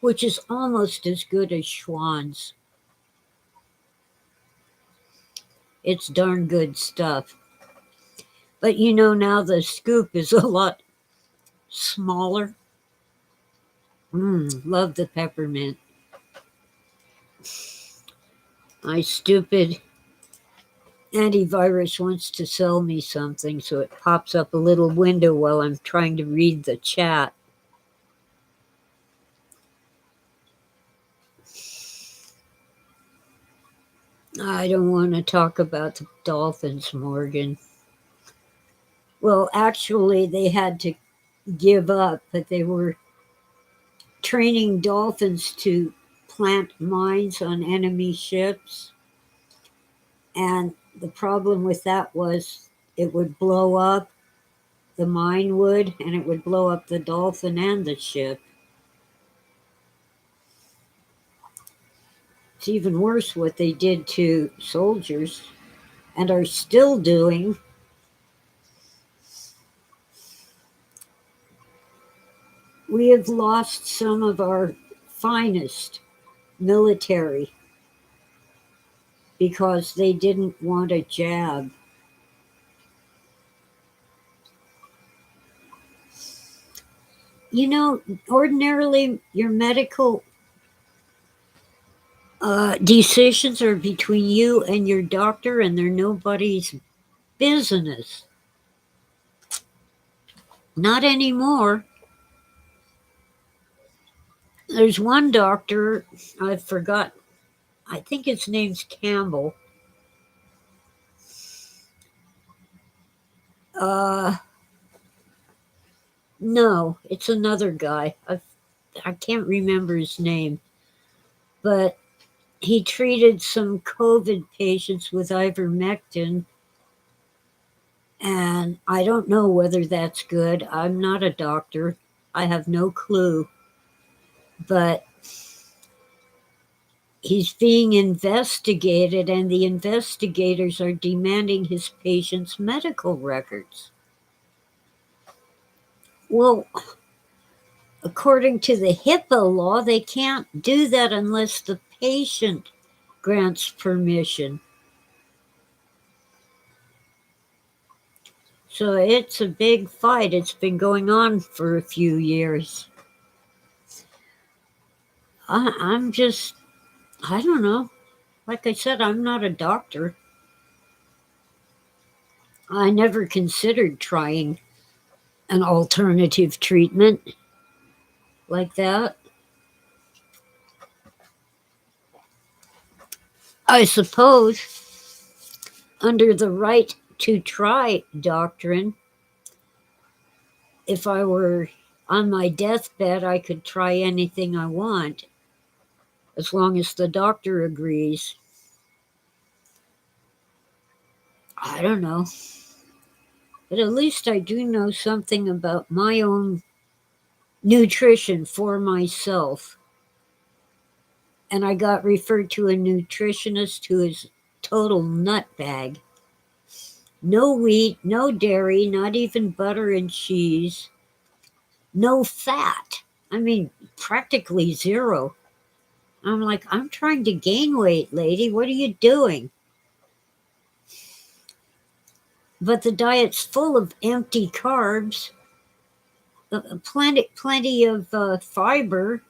which is almost as good as Schwann's. It's darn good stuff. But now the scoop is a lot smaller. Love the peppermint. My stupid antivirus wants to sell me something, so it pops up a little window while I'm trying to read the chat. I don't want to talk about the Dolphins, Morgan. Well, actually, they had to give up, but they were training dolphins to plant mines on enemy ships. And the problem with that was it would blow up, the mine would, and it would blow up the dolphin and the ship. It's even worse what they did to soldiers and are still doing. We have lost some of our finest military because they didn't want a jab. Ordinarily, your medical decisions are between you and your doctor, and they're nobody's business. Not anymore. There's one doctor, I forgot, I think his name's Campbell. Uh, no, it's another guy. I can't remember his name, but he treated some COVID patients with ivermectin, and I don't know whether that's good. I'm not a doctor. I have no clue. But he's being investigated, and the investigators are demanding his patient's medical records. Well, according to the HIPAA law, they can't do that unless the patient grants permission. So it's a big fight. It's been going on for a few years. I'm just, I don't know. Like I said, I'm not a doctor. I never considered trying an alternative treatment like that. I suppose under the right to try doctrine, if I were on my deathbed, I could try anything I want as long as the doctor agrees. I don't know. But at least I do know something about my own nutrition for myself. And I got referred to a nutritionist who is total nutbag. No wheat, no dairy, not even butter and cheese. No fat. I mean, practically zero. I'm like, I'm trying to gain weight, lady. What are you doing? But the diet's full of empty carbs, plenty of fiber.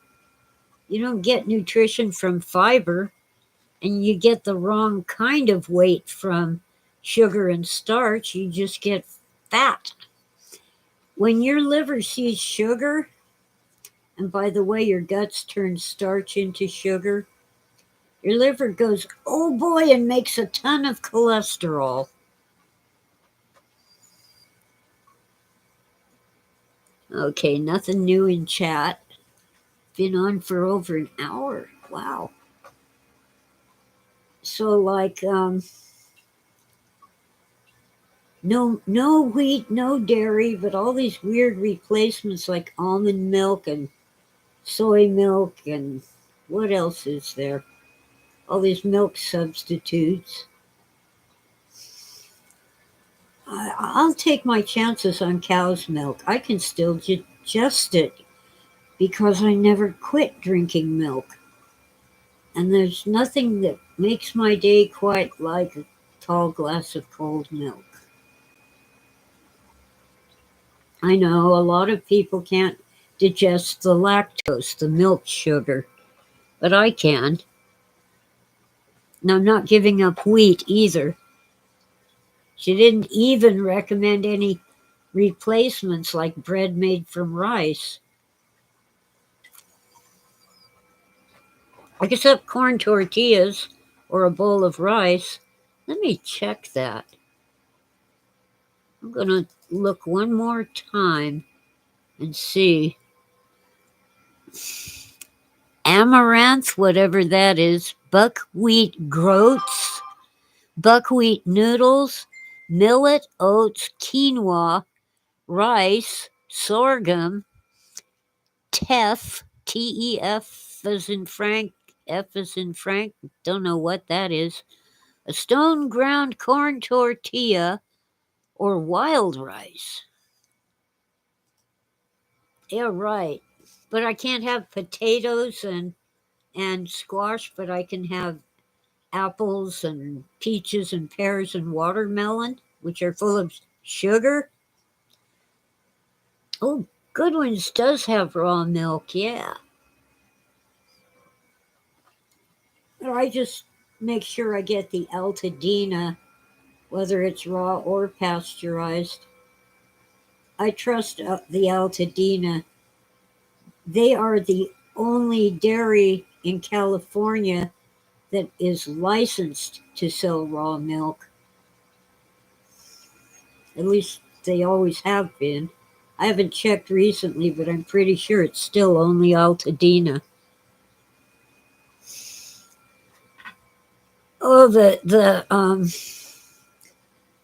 You don't get nutrition from fiber, and you get the wrong kind of weight from sugar and starch. You just get fat. When your liver sees sugar, and by the way, your guts turn starch into sugar, your liver goes, oh boy, and makes a ton of cholesterol. Okay, nothing new in chat. been on for over an hour. Wow. So like no wheat, no dairy, but all these weird replacements like almond milk and soy milk and what else is there? All these milk substitutes. I'll take my chances on cow's milk. I can still digest it because I never quit drinking milk. And there's nothing that makes my day quite like a tall glass of cold milk. I know a lot of people can't digest the lactose, the milk sugar, but I can. And I'm not giving up wheat either. She didn't even recommend any replacements like bread made from rice, except corn tortillas or a bowl of rice. Let me check that. I'm going to look one more time and see. Amaranth, whatever that is, buckwheat groats, buckwheat noodles, millet, oats, quinoa, rice, sorghum, teff, T-E-F as in Frank, F as in Frank, don't know what that is, a stone ground corn tortilla, or wild rice. Yeah, right. But I can't have potatoes and squash, but I can have apples and peaches and pears and watermelon, which are full of sugar. Oh, Goodwin's does have raw milk, yeah. But I just make sure I get the Altadena, whether it's raw or pasteurized. I trust the Altadena. They are the only dairy in California that is licensed to sell raw milk. At least they always have been. I haven't checked recently, but I'm pretty sure it's still only Altadena. Oh, the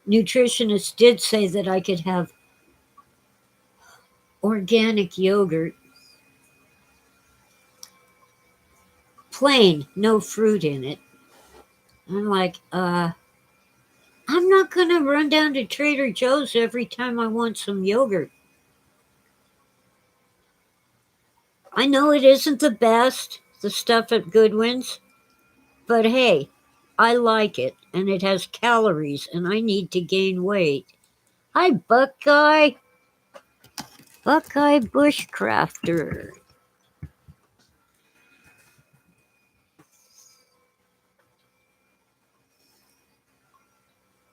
nutritionist did say that I could have organic yogurt, plain, no fruit in it. I'm like, I'm not gonna run down to Trader Joe's every time I want some yogurt. I know it isn't the best, the stuff at Goodwin's, but hey, I like it, and it has calories, and I need to gain weight. Hi, Buckeye. Buckeye Bushcrafter.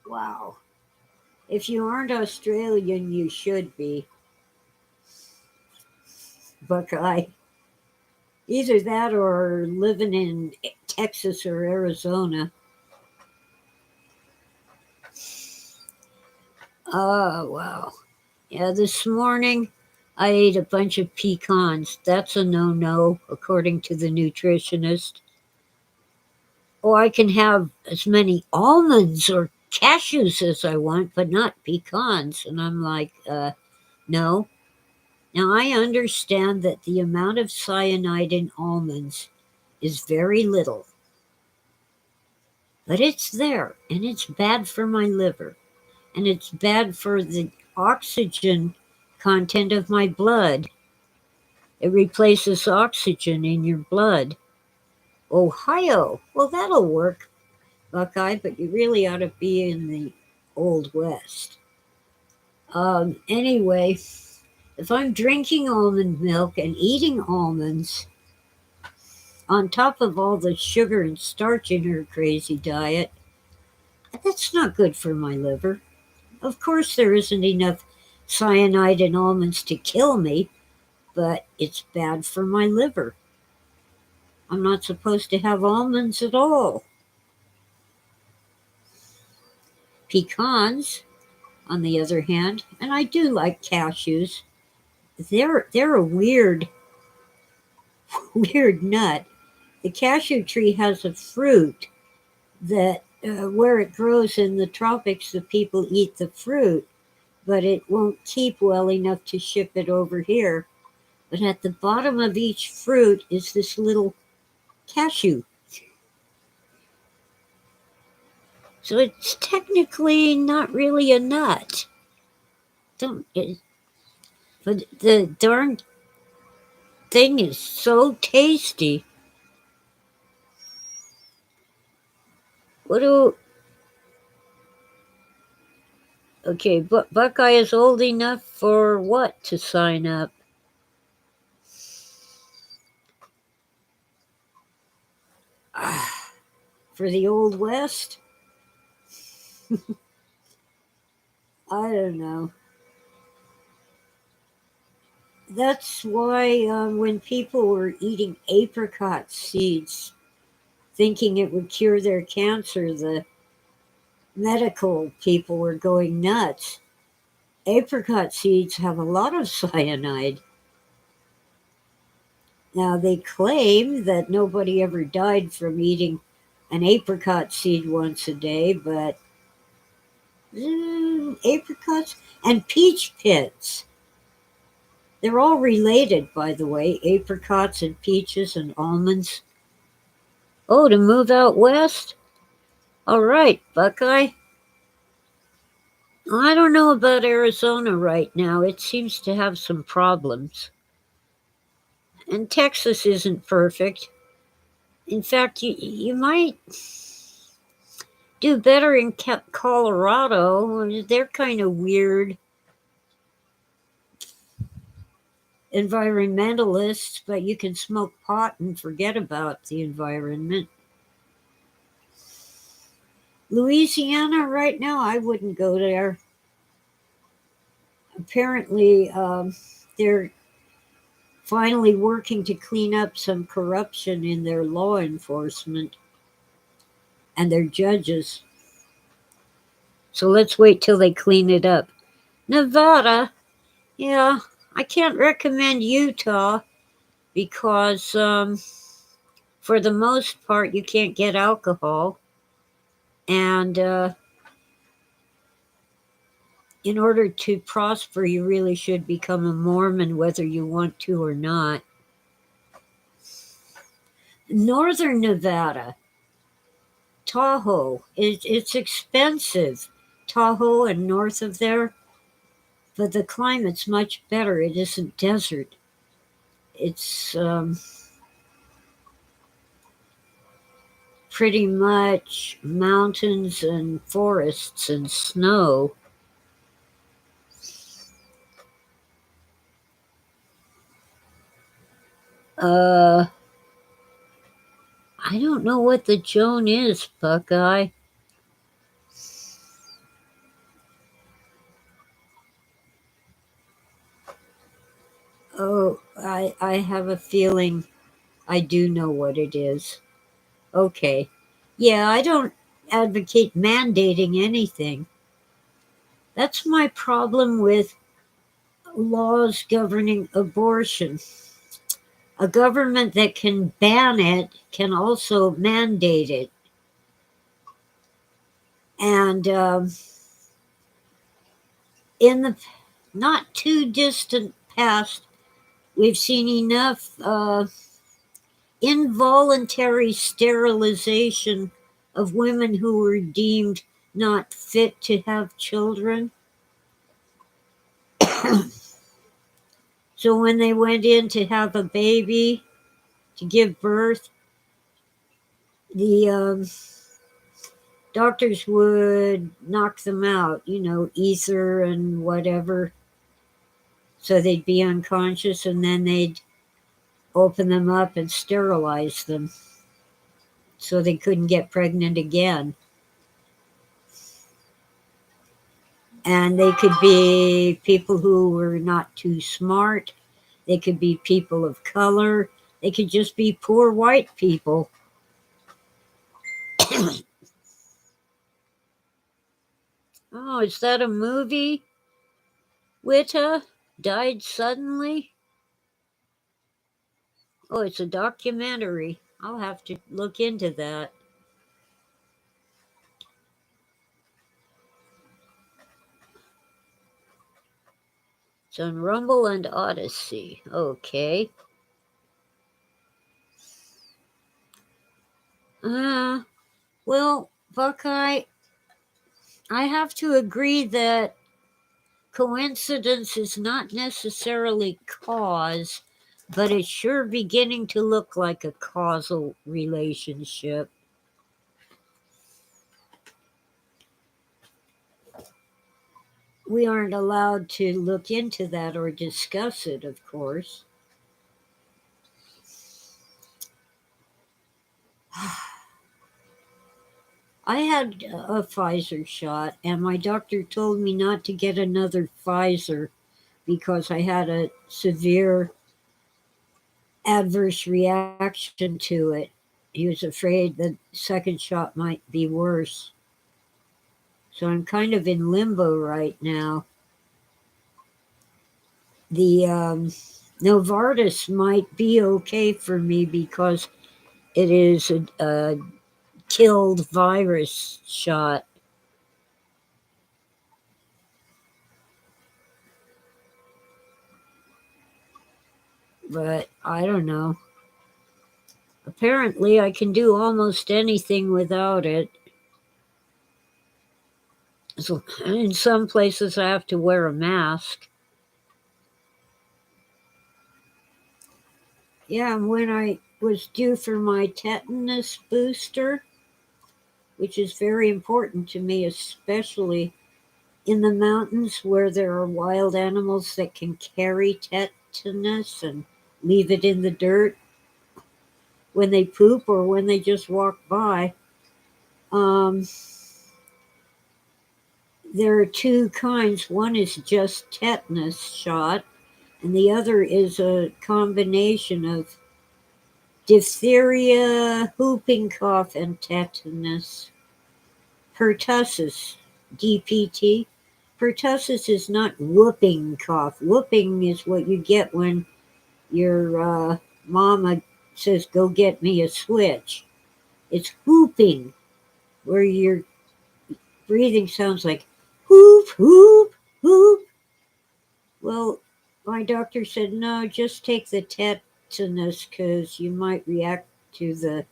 Wow. If you aren't Australian, you should be. Buckeye. Either that or living in Texas or Arizona. Oh, wow. Yeah, this morning I ate a bunch of pecans. That's a no no, according to the nutritionist. Or I can have as many almonds or cashews as I want, but not pecans. And I'm like, no. Now I understand that the amount of cyanide in almonds is very little, but it's there and it's bad for my liver and it's bad for the oxygen content of my blood. It replaces oxygen in your blood. Ohio. Well, that'll work, Buckeye, but you really ought to be in the Old West. Anyway, if I'm drinking almond milk and eating almonds, on top of all the sugar and starch in her crazy diet, that's not good for my liver. Of course, there isn't enough cyanide in almonds to kill me, but it's bad for my liver. I'm not supposed to have almonds at all. Pecans, on the other hand, and I do like cashews. They're a weird weird nut. The cashew tree has a fruit that, where it grows in the tropics, the people eat the fruit, but it won't keep well enough to ship it over here. But at the bottom of each fruit is this little cashew. So it's technically not really a nut. Don't it, but the darn thing is so tasty. What do Okay, but Buckeye is old enough for what to sign up? For the Old West? I don't know. That's why when people were eating apricot seeds, thinking it would cure their cancer, the medical people were going nuts. Apricot seeds have a lot of cyanide. Now, they claim that nobody ever died from eating an apricot seed once a day, but apricots and peach pits. They're all related, by the way, apricots and peaches and almonds. Oh, to move out west? All right, Buckeye. I don't know about Arizona right now. It seems to have some problems. And Texas isn't perfect. In fact, you might do better in Colorado. They're kind of weird environmentalists, but you can smoke pot and forget about the environment. Louisiana, right now, I wouldn't go there. Apparently, they're finally working to clean up some corruption in their law enforcement and their judges. So let's wait till they clean it up. Nevada, yeah, I can't recommend Utah because, for the most part, you can't get alcohol. And in order to prosper, you really should become a Mormon, whether you want to or not. Northern Nevada, Tahoe, it's expensive. Tahoe and north of there, but the climate's much better. It isn't desert. It's pretty much mountains and forests and snow. Uh, I don't know what the Joan is, Buckeye. Oh, I have a feeling I do know what it is. Okay. Yeah, I don't advocate mandating anything. That's my problem with laws governing abortion. A government that can ban it can also mandate it. And in the not too distant past, we've seen enough involuntary sterilization of women who were deemed not fit to have children. So when they went in to have a baby, to give birth, the doctors would knock them out, ether and whatever, so they'd be unconscious, and then they'd open them up and sterilize them so they couldn't get pregnant again. And they could be people who were not too smart. They could be people of color. They could just be poor white people. Oh, is that a movie? Witta died suddenly? Oh, it's a documentary. I'll have to look into that. It's on Rumble and Odyssey. Okay. Uh, well, Buckeye, I have to agree that coincidence is not necessarily cause, but it's sure beginning to look like a causal relationship. We aren't allowed to look into that or discuss it, of course. I had a Pfizer shot, and my doctor told me not to get another Pfizer because I had a severe adverse reaction to it. He was afraid the second shot might be worse. So I'm kind of in limbo right now. The Novartis might be okay for me because it is a killed virus shot. But I don't know. Apparently, I can do almost anything without it. So in some places, I have to wear a mask. Yeah, and when I was due for my tetanus booster, which is very important to me, especially in the mountains where there are wild animals that can carry tetanus and leave it in the dirt when they poop or when they just walk by. Um, there are two kinds. One is just tetanus shot, and the other is a combination of diphtheria, whooping cough, and tetanus. Pertussis, DPT. Pertussis is not whooping cough. Whooping is what you get when your mama says, "Go get me a switch." It's whooping, where your breathing sounds like whoop, whoop, whoop. Well, my doctor said, no, just take the tetanus because you might react to the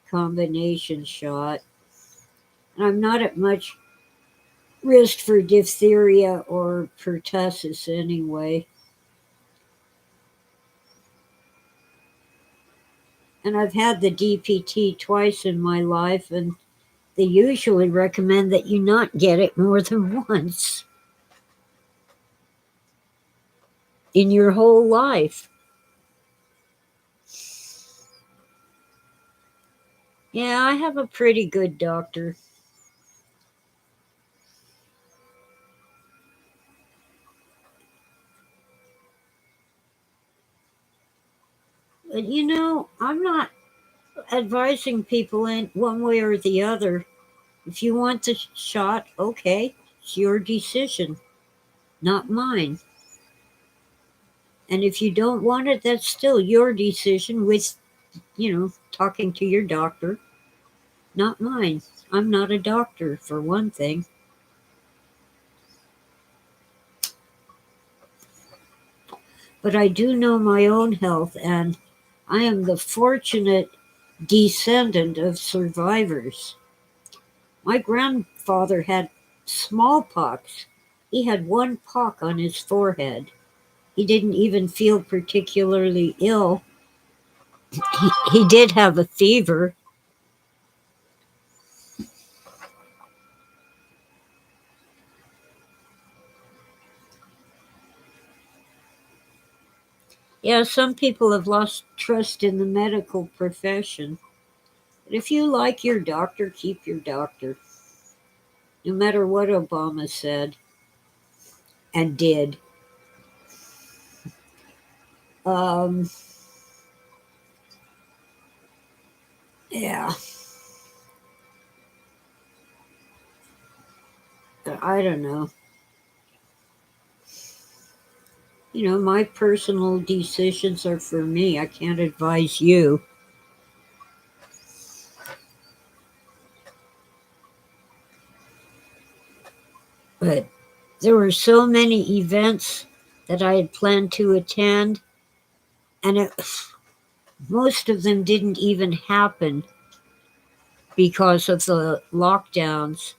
combination shot. And I'm not at much risk for diphtheria or pertussis anyway. And I've had the DPT twice in my life, and they usually recommend that you not get it more than once in your whole life. Yeah, I have a pretty good doctor. But I'm not advising people in one way or the other. If you want the shot, okay, it's your decision, not mine. And if you don't want it, that's still your decision with, talking to your doctor, not mine. I'm not a doctor, for one thing. But I do know my own health, and I am the fortunate descendant of survivors. My grandfather had smallpox. He had one pock on his forehead. He didn't even feel particularly ill. He did have a fever. Yeah, some people have lost trust in the medical profession. But if you like your doctor, keep your doctor, no matter what Obama said and did. Um, yeah, I don't know. my personal decisions are for me. I can't advise you. But there were so many events that I had planned to attend, and most of them didn't even happen because of the lockdowns.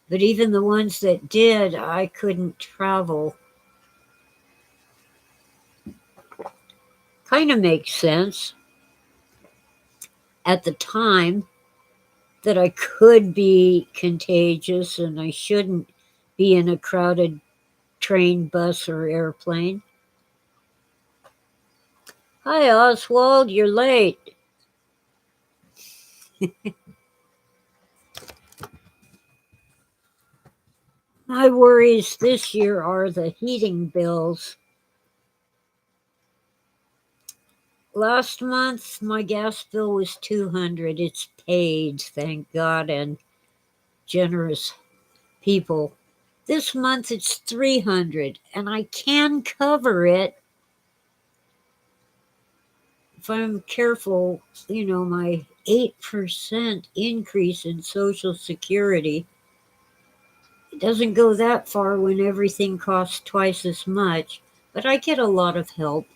But even the ones that did, I couldn't travel. Kind of makes sense at the time that I could be contagious and I shouldn't be in a crowded train, bus, or airplane. Hi, Oswald, you're late. My worries this year are the heating bills. Last month, my gas bill was $200. It's paid, thank God, and generous people. This month, it's $300, and I can cover it if I'm careful. My 8% increase in Social Security. It doesn't go that far when everything costs twice as much, but I get a lot of help.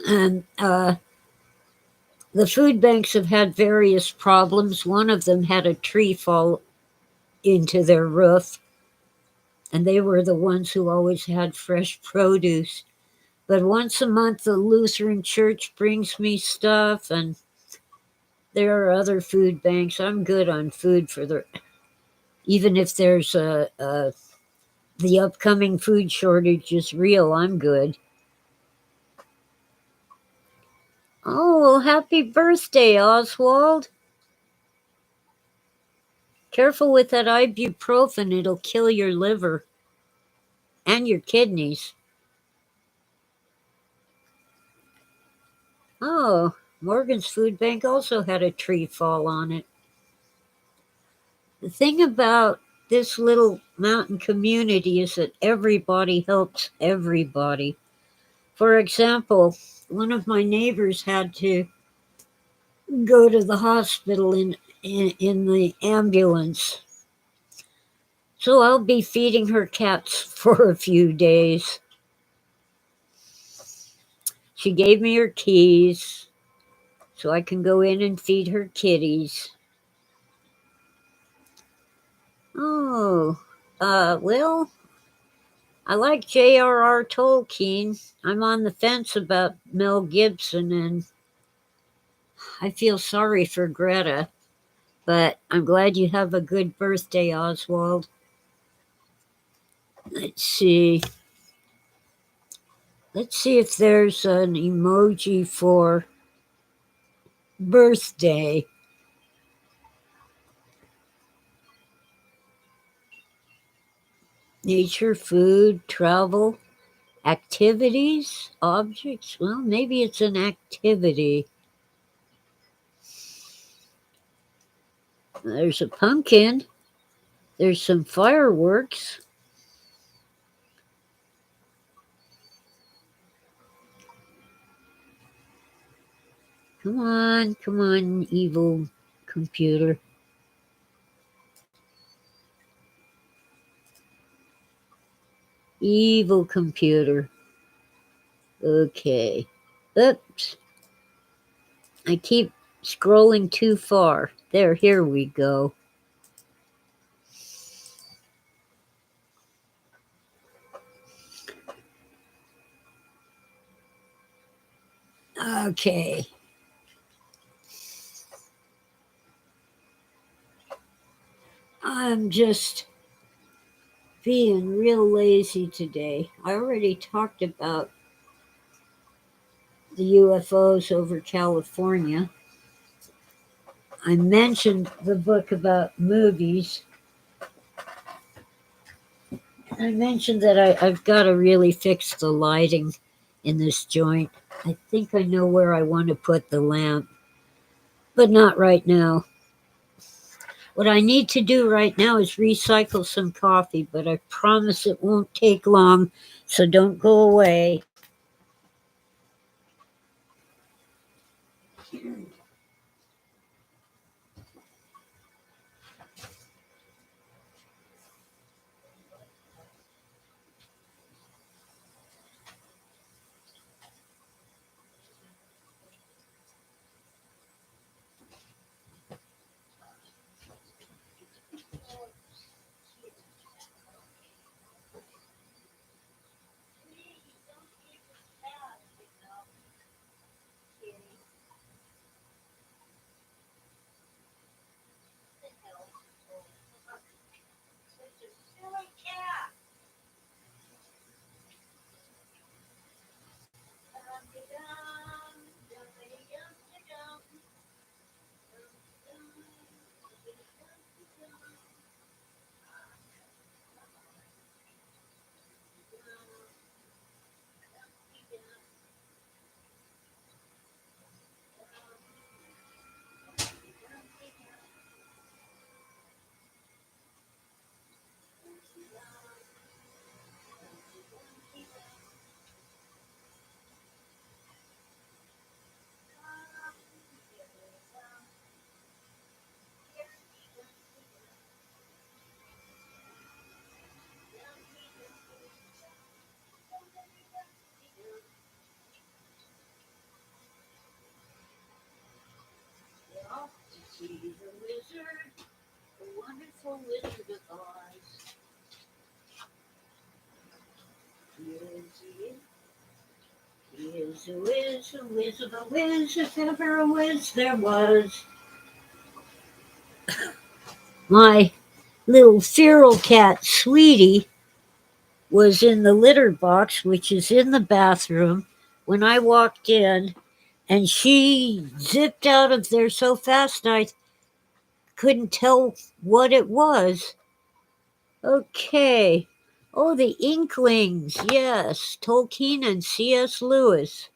And the food banks have had various problems. One of them had a tree fall into their roof, and they were the ones who always had fresh produce. But once a month, the Lutheran Church brings me stuff, and there are other food banks. I'm good on food even if there's the upcoming food shortage is real, I'm good. Oh, well, happy birthday, Oswald. Careful with that ibuprofen, it'll kill your liver and your kidneys. Oh, Morgan's Food Bank also had a tree fall on it. The thing about this little mountain community is that everybody helps everybody. For example, one of my neighbors had to go to the hospital in the ambulance. So I'll be feeding her cats for a few days. She gave me her keys so I can go in and feed her kitties. Oh, well, I like J.R.R. Tolkien. I'm on the fence about Mel Gibson, and I feel sorry for Greta. But I'm glad you have a good birthday, Oswald. Let's see. Let's see if there's an emoji for birthday. Nature, food, travel, activities, objects. Well, maybe it's an activity. There's a pumpkin. There's some fireworks. Come on, evil computer. Evil computer. Okay. Oops. I keep scrolling too far. There, here we go. Okay. I'm just being real lazy today. I already talked about the UFOs over California. I mentioned the book about movies. I mentioned that I've got to really fix the lighting in this joint. I think I know where I want to put the lamp, but not right now. What I need to do right now is recycle some coffee, but I promise it won't take long, so don't go away. See the wizard, the wonderful Wizard of Oz. He is a whiz, a whiz of a whiz, if ever a whiz there was. My little feral cat, Sweetie, was in the litter box, which is in the bathroom, when I walked in, and she zipped out of there so fast I couldn't tell what it was. Okay. Oh, the Inklings. Yes, Tolkien and C.S. Lewis.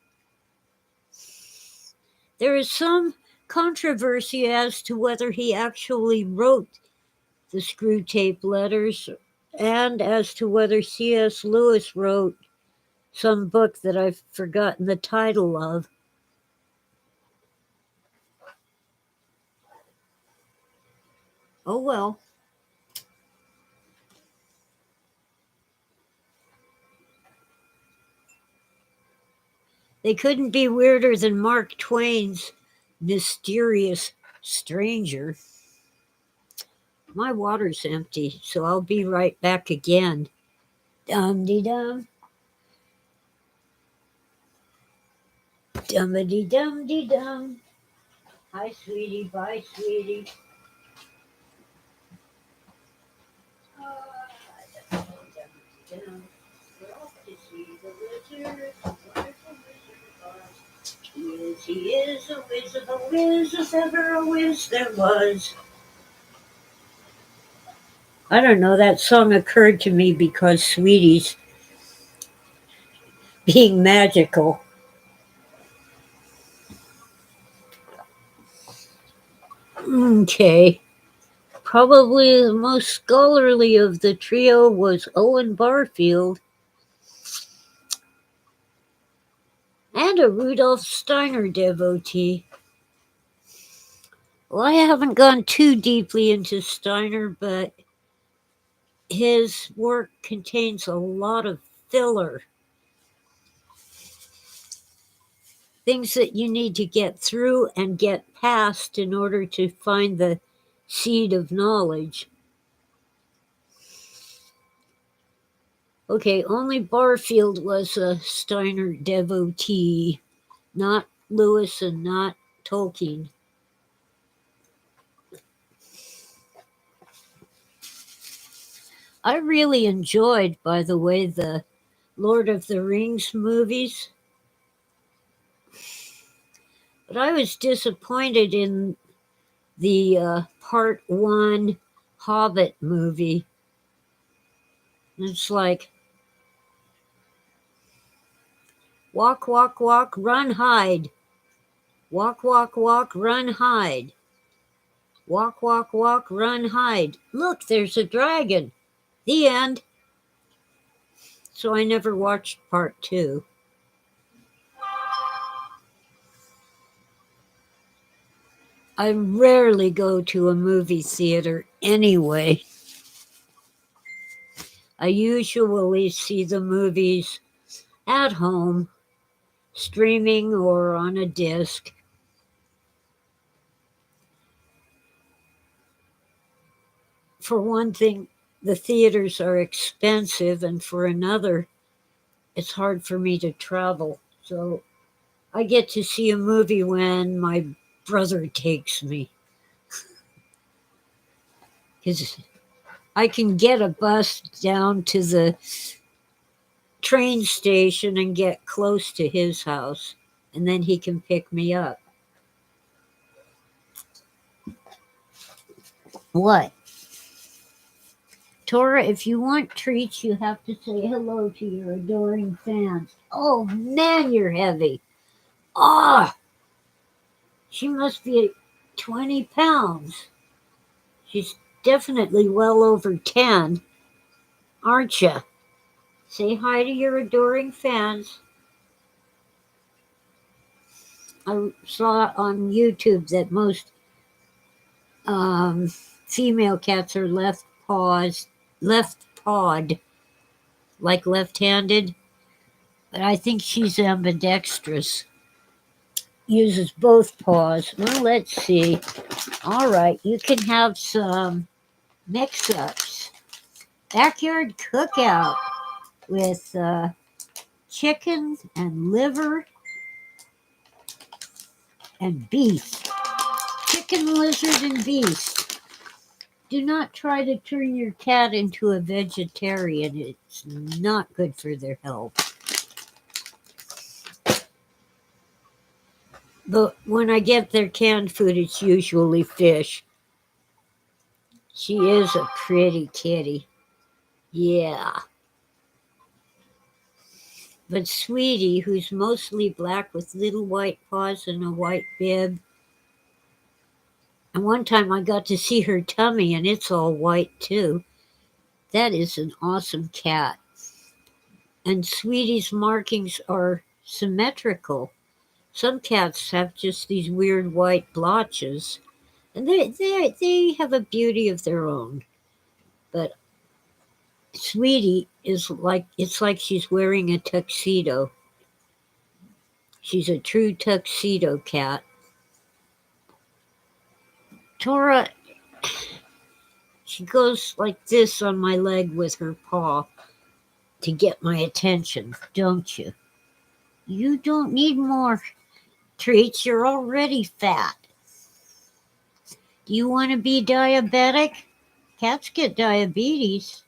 There is some controversy as to whether he actually wrote the Screw Tape Letters and as to whether C.S. Lewis wrote some book that I've forgotten the title of. Oh well. They couldn't be weirder than Mark Twain's Mysterious Stranger. My water's empty, so I'll be right back again. Dum de dum. Dum de dum de dum. Hi, sweetie. Bye, sweetie. Dum. We're off to see the wizard, the wonderful Wizard of Oz. He is a whiz of a whiz, if ever a whiz there was. I don't know, that song occurred to me because Sweetie's being magical. Okay. Probably the most scholarly of the trio was Owen Barfield and a Rudolf Steiner devotee. Well, I haven't gone too deeply into Steiner, but his work contains a lot of filler. Things that you need to get through and get past in order to find the seed of knowledge. Okay, only Barfield was a Steiner devotee, not Lewis and not Tolkien. I really enjoyed, by the way, the Lord of the Rings movies, but I was disappointed in the part one Hobbit movie. It's like, walk, walk, walk, run, hide. Walk, walk, walk, run, hide. Walk, walk, walk, run, hide. Look, there's a dragon. The end. So I never watched part 2. I rarely go to a movie theater anyway. I usually see the movies at home, streaming or on a disc. For one thing, the theaters are expensive, and for another, it's hard for me to travel. So I get to see a movie when my brother takes me. Because I can get a bus down to the train station and get close to his house, and then he can pick me up. What? Tora, if you want treats, you have to say hello to your adoring fans. Oh man, you're heavy. Ah, she must be 20 pounds. She's definitely well over 10, aren't you? Say hi to your adoring fans. I saw on YouTube that most female cats are left pawed, like left-handed. But I think she's ambidextrous. Uses both paws. Well, let's see. All right, you can have some mix-ups. Backyard cookout with chicken and liver and beef. Chicken, lizard, and beef. Do not try to turn your cat into a vegetarian. It's not good for their health. But when I get their canned food, it's usually fish. She is a pretty kitty. Yeah. But Sweetie, who's mostly black with little white paws and a white bib, and one time I got to see her tummy and it's all white too. That is an awesome cat. And Sweetie's markings are symmetrical. Some cats have just these weird white blotches, and they have a beauty of their own. But Sweetie is like, it's like she's wearing a tuxedo. She's a true tuxedo cat. Tora, she goes like this on my leg with her paw to get my attention, don't you? You don't need more treats. You're already fat. Do you want to be diabetic? Cats get diabetes.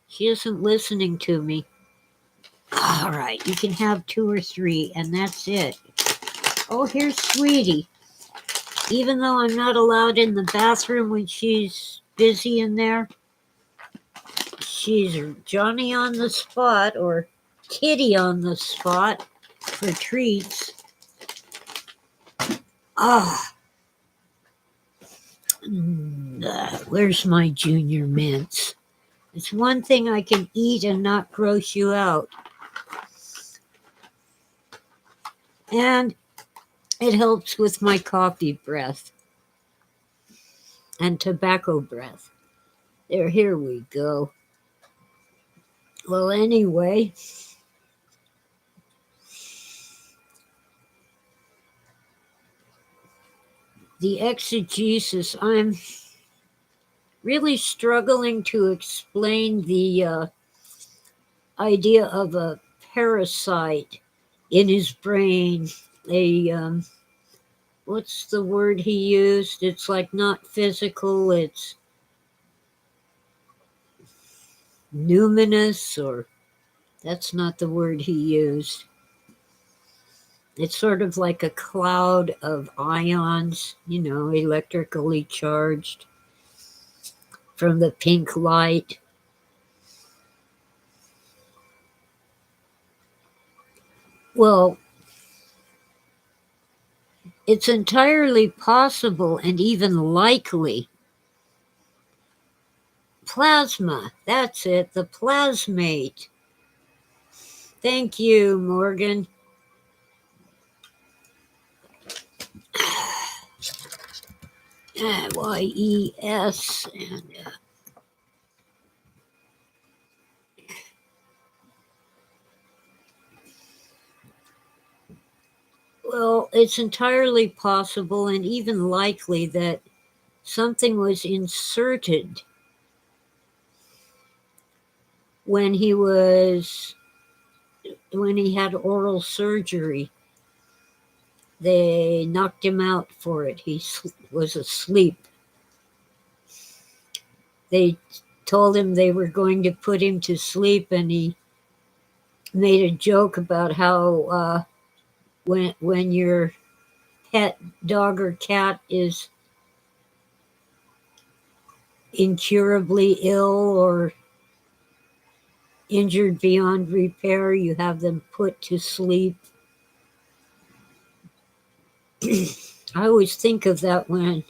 She isn't listening to me. All right, you can have 2 or 3, and that's it. Oh, here's Sweetie. Even though I'm not allowed in the bathroom when she's busy in there, she's Johnny on the spot or Kitty on the spot for treats. Ah. Where's my junior mints? It's one thing I can eat and not gross you out. And it helps with my coffee breath and tobacco breath. There, here we go. Well, anyway, the exegesis, I'm really struggling to explain the idea of a parasite in his brain. What's the word he used? It's like not physical, it's numinous, or that's not the word he used. It's sort of like a cloud of ions, electrically charged from the pink light. Well, It's entirely possible and even likely. Plasma, that's it, the plasmate. Thank you, Morgan. YES. And well, it's entirely possible and even likely that something was inserted when he had oral surgery. They knocked him out for it. He was asleep. They told him they were going to put him to sleep, and he made a joke about how when your pet dog or cat is incurably ill or injured beyond repair, you have them put to sleep. I always think of that when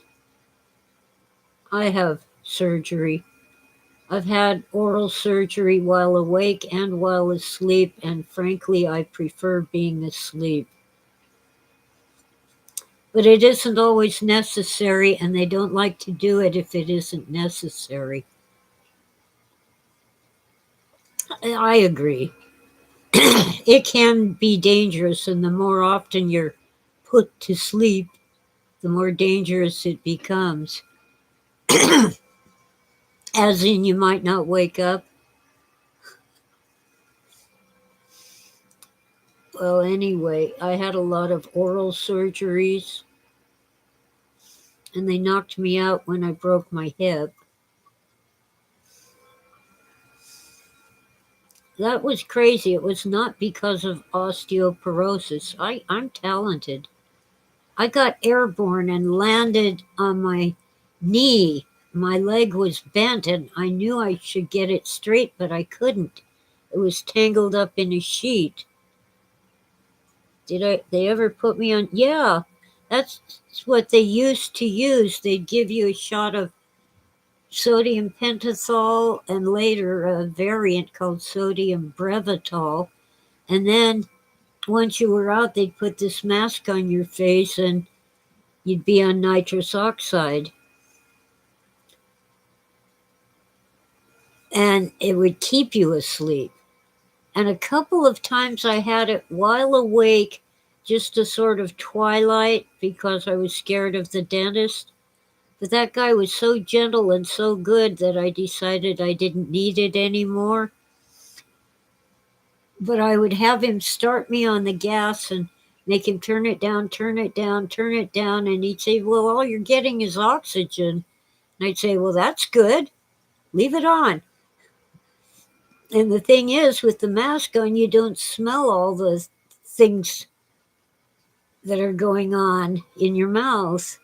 I have surgery. I've had oral surgery while awake and while asleep, and frankly, I prefer being asleep. But it isn't always necessary, and they don't like to do it if it isn't necessary. I agree. It can be dangerous, and the more often you're put to sleep, the more dangerous it becomes. As in, you might not wake up. Well, anyway, I had a lot of oral surgeries, and they knocked me out when I broke my hip. That was crazy. It was not because of osteoporosis. I'm talented. I got airborne and landed on my knee. My leg was bent, and I knew I should get it straight, but I couldn't. It was tangled up in a sheet. They ever put me on? Yeah, that's what they used to use. They'd give you a shot of sodium pentothal and later a variant called sodium brevitol. And then once you were out, they'd put this mask on your face and you'd be on nitrous oxide. And it would keep you asleep. And a couple of times I had it while awake, just a sort of twilight because I was scared of the dentist. But that guy was so gentle and so good that I decided I didn't need it anymore. But I would have him start me on the gas and make him turn it down, turn it down, turn it down. And he'd say, well, all you're getting is oxygen. And I'd say, well, that's good. Leave it on. And the thing is, with the mask on, you don't smell all the things that are going on in your mouth.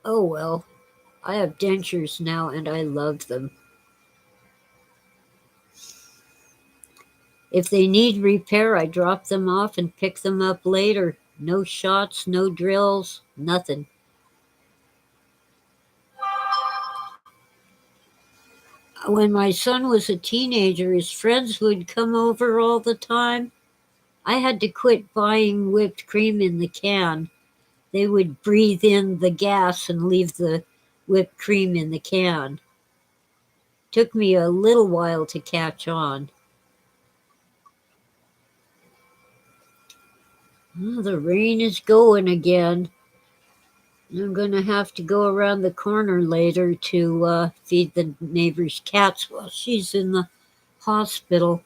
Oh, well, I have dentures now and I love them. If they need repair, I drop them off and pick them up later. No shots, no drills, nothing. When my son was a teenager, his friends would come over all the time. I had to quit buying whipped cream in the can. They would breathe in the gas and leave the whipped cream in the can. Took me a little while to catch on. Oh, the rain is going again. I'm going to have to go around the corner later to feed the neighbor's cats while she's in the hospital.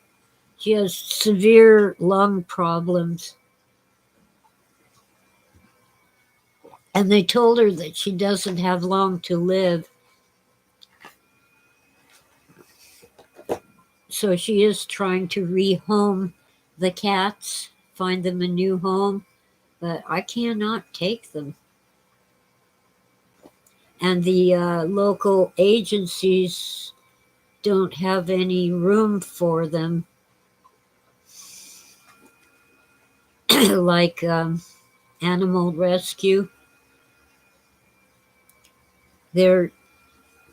She has severe lung problems. And they told her that she doesn't have long to live. So she is trying to rehome the cats, find them a new home, but I cannot take them. And the local agencies don't have any room for them. like animal rescue. They're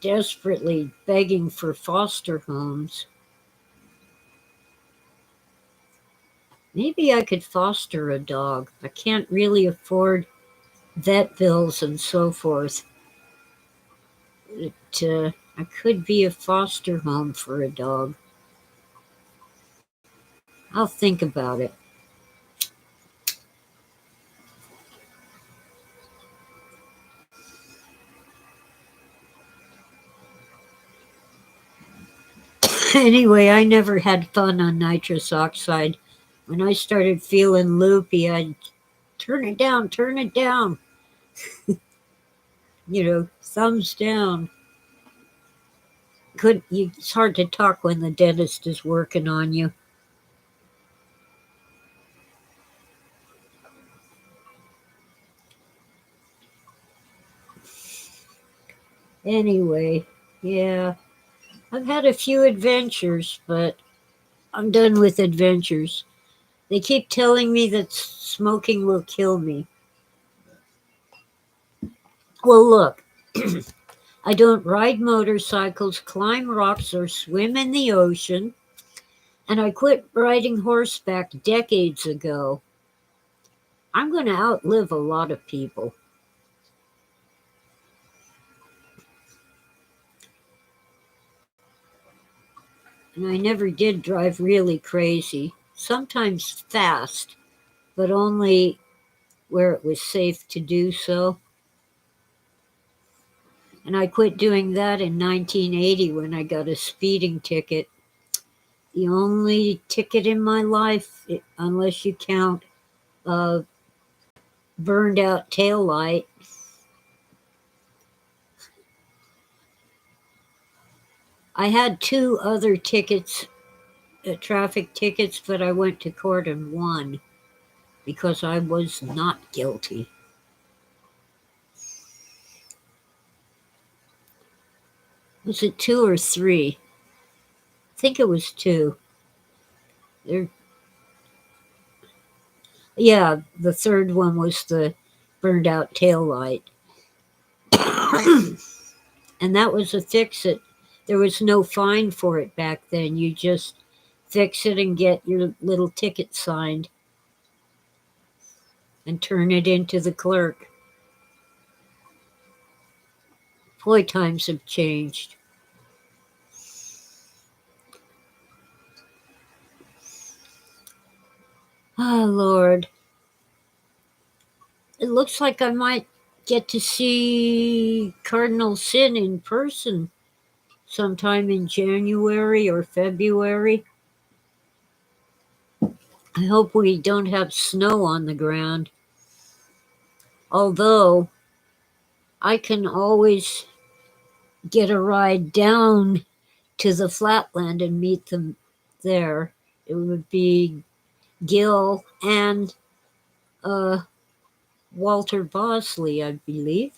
desperately begging for foster homes. Maybe I could foster a dog. I can't really afford vet bills and so forth. I could be a foster home for a dog. I'll think about it. Anyway, I never had fun on nitrous oxide. When I started feeling loopy, I'd turn it down, turn it down. Thumbs down. It's hard to talk when the dentist is working on you. Anyway, yeah, I've had a few adventures, but I'm done with adventures. They keep telling me that smoking will kill me. Well, look, I don't ride motorcycles, climb rocks, or swim in the ocean, and I quit riding horseback decades ago. I'm going to outlive a lot of people. And I never did drive really crazy, sometimes fast, but only where it was safe to do so. And I quit doing that in 1980 when I got a speeding ticket. The only ticket in my life, unless you count a burned out tail light. I had two other tickets, traffic tickets, but I went to court and won because I was not guilty. Was it two or three? I think it was two. There, yeah, the third one was the burned out tail light. And that was a fix it. There was no fine for it back then. You just fix it and get your little ticket signed and turn it into the clerk. Boy, times have changed. Oh, Lord. It looks like I might get to see Cardinal Sin in person sometime in January or February. I hope we don't have snow on the ground. Although I can always get a ride down to the flatland and meet them there. It would be Gil and Walter Bosley, I believe.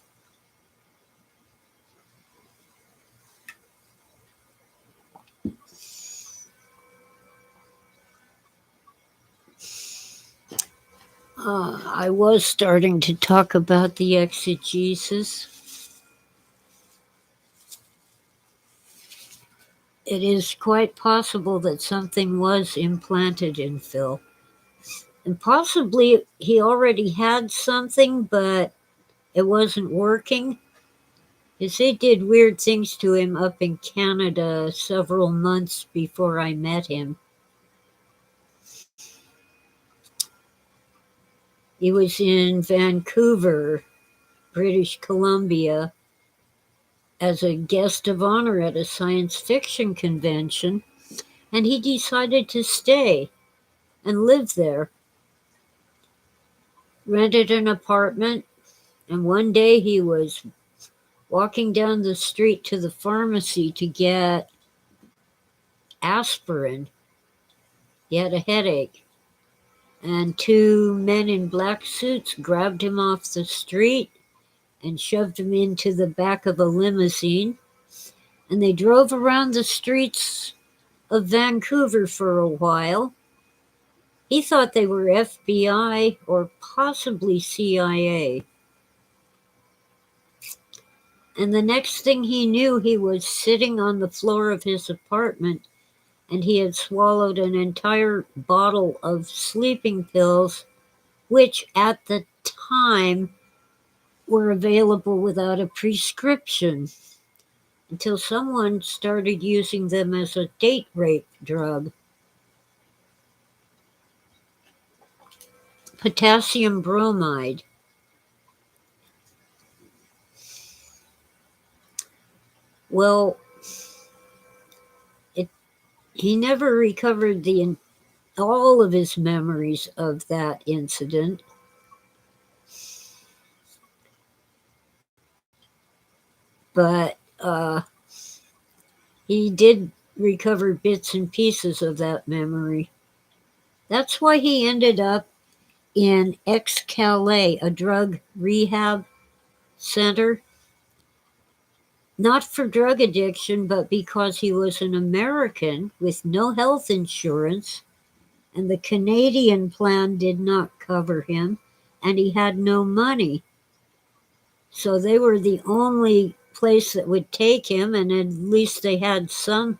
I was starting to talk about the exegesis. It is quite possible that something was implanted in Phil. And possibly he already had something, but it wasn't working. Because they did weird things to him up in Canada several months before I met him. He was in Vancouver, British Columbia, as a guest of honor at a science fiction convention, and he decided to stay and live there. Rented an apartment, and one day he was walking down the street to the pharmacy to get aspirin. He had a headache, and two men in black suits grabbed him off the street and shoved him into the back of a limousine, and they drove around the streets of Vancouver for a while. He thought they were FBI or possibly CIA. And the next thing he knew, he was sitting on the floor of his apartment and he had swallowed an entire bottle of sleeping pills, which at the time were available without a prescription until someone started using them as a date rape drug. Potassium bromide. Well, he never recovered all of his memories of that incident. But he did recover bits and pieces of that memory. That's why he ended up in Ex-Calais, a drug rehab center, not for drug addiction, but because he was an American with no health insurance, and the Canadian plan did not cover him, and he had no money. So they were the only place that would take him, and at least they had some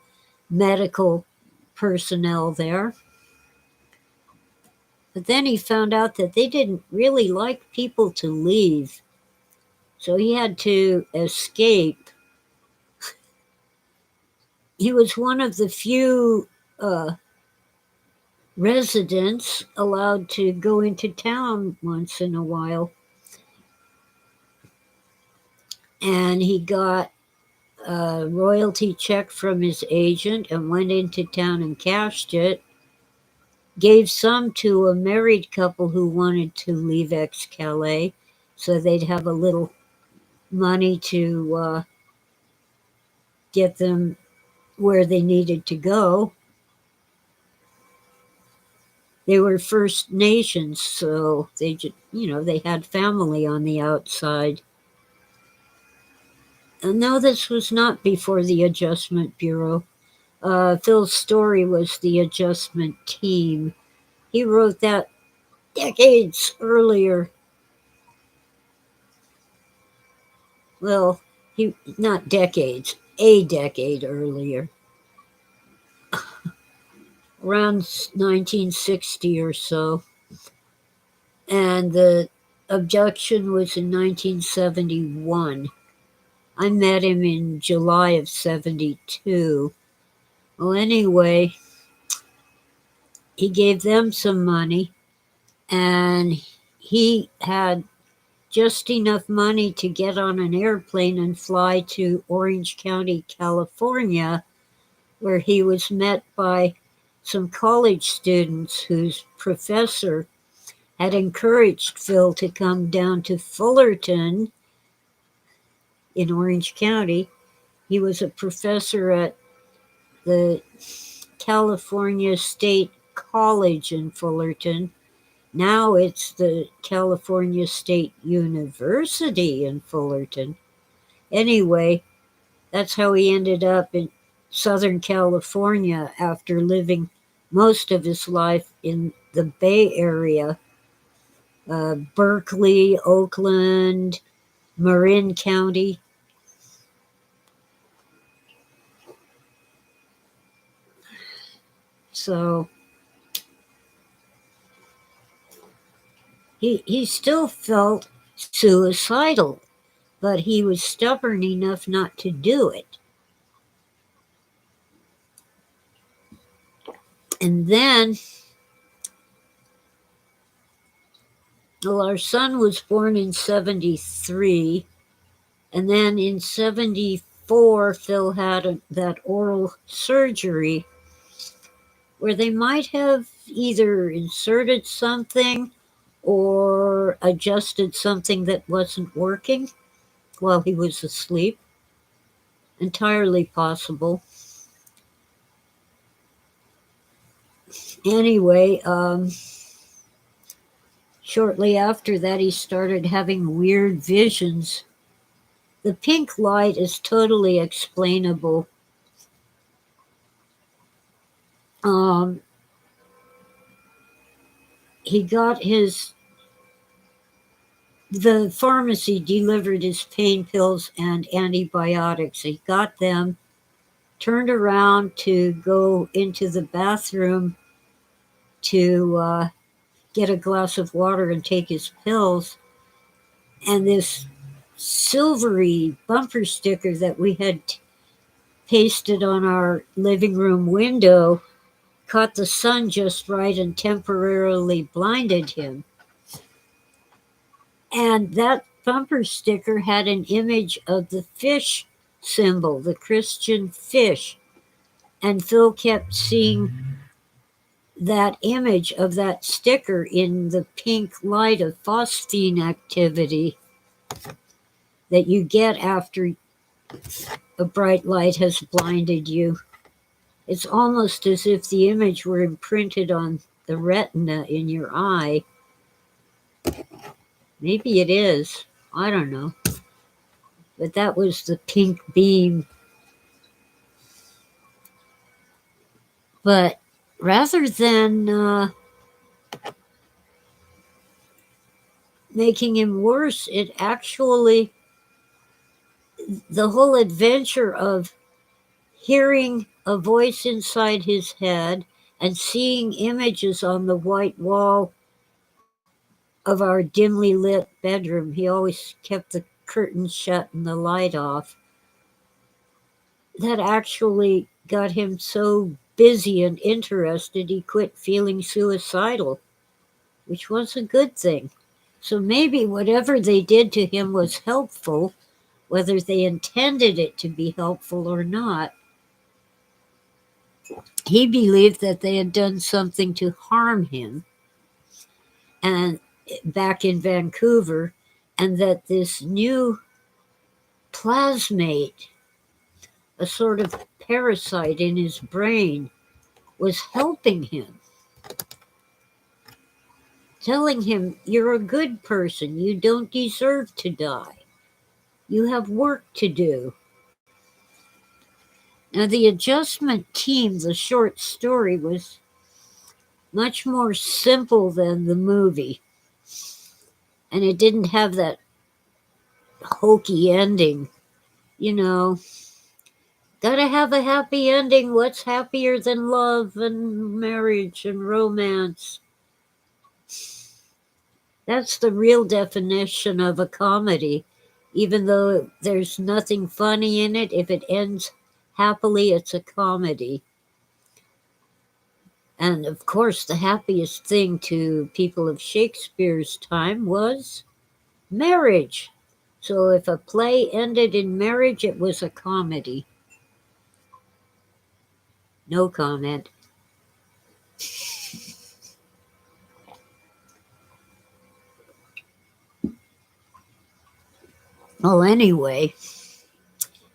medical personnel there. But then he found out that they didn't really like people to leave. So he had to escape. He was one of the few residents allowed to go into town once in a while. And he got a royalty check from his agent and went into town and cashed it. Gave some to a married couple who wanted to leave Ex-Calais so they'd have a little money to get them where they needed to go. They were First Nations, so they just, they had family on the outside. And no, this was not before the Adjustment Bureau. Phil Story was the adjustment team. He wrote that decades earlier. Well, not decades, a decade earlier. Around 1960 or so. And the abduction was in 1971. I met him in July of 72. Well, anyway, he gave them some money, and he had just enough money to get on an airplane and fly to Orange County, California, where he was met by some college students whose professor had encouraged Phil to come down to Fullerton in Orange County. He was a professor at the California State College in Fullerton. Now it's the California State University in Fullerton. Anyway, that's how he ended up in Southern California after living most of his life in the Bay Area. Berkeley, Oakland, Marin County. So he still felt suicidal, but he was stubborn enough not to do it. And then, well, our son was born in 73, and then in 74, Phil had that oral surgery where they might have either inserted something or adjusted something that wasn't working while he was asleep. Entirely possible. Anyway, shortly after that, he started having weird visions. The pink light is totally explainable. he got the pharmacy delivered his pain pills and antibiotics. He got them, turned around to go into the bathroom to get a glass of water and take his pills. And this silvery bumper sticker that we had pasted on our living room window caught the sun just right and temporarily blinded him. And that bumper sticker had an image of the fish symbol, the Christian fish. And Phil kept seeing that image of that sticker in the pink light of phosphine activity that you get after a bright light has blinded you. It's almost as if the image were imprinted on the retina in your eye. Maybe it is. I don't know. But that was the pink beam. But rather than making him worse, it actually, the whole adventure of hearing a voice inside his head and seeing images on the white wall of our dimly lit bedroom. He always kept the curtains shut and the light off. That actually got him so busy and interested he quit feeling suicidal, which was a good thing. So maybe whatever they did to him was helpful, whether they intended it to be helpful or not. He believed that they had done something to harm him, and back in Vancouver, and that this new plasmate, a sort of parasite in his brain, was helping him, telling him, "You're a good person. You don't deserve to die. You have work to do." Now, the Adjustment Team, the short story, was much more simple than the movie. And it didn't have that hokey ending. You know, gotta have a happy ending. What's happier than love and marriage and romance? That's the real definition of a comedy. Even though there's nothing funny in it, if it ends happily, it's a comedy. And of course, the happiest thing to people of Shakespeare's time was marriage. So if a play ended in marriage, it was a comedy. No comment. Well, anyway,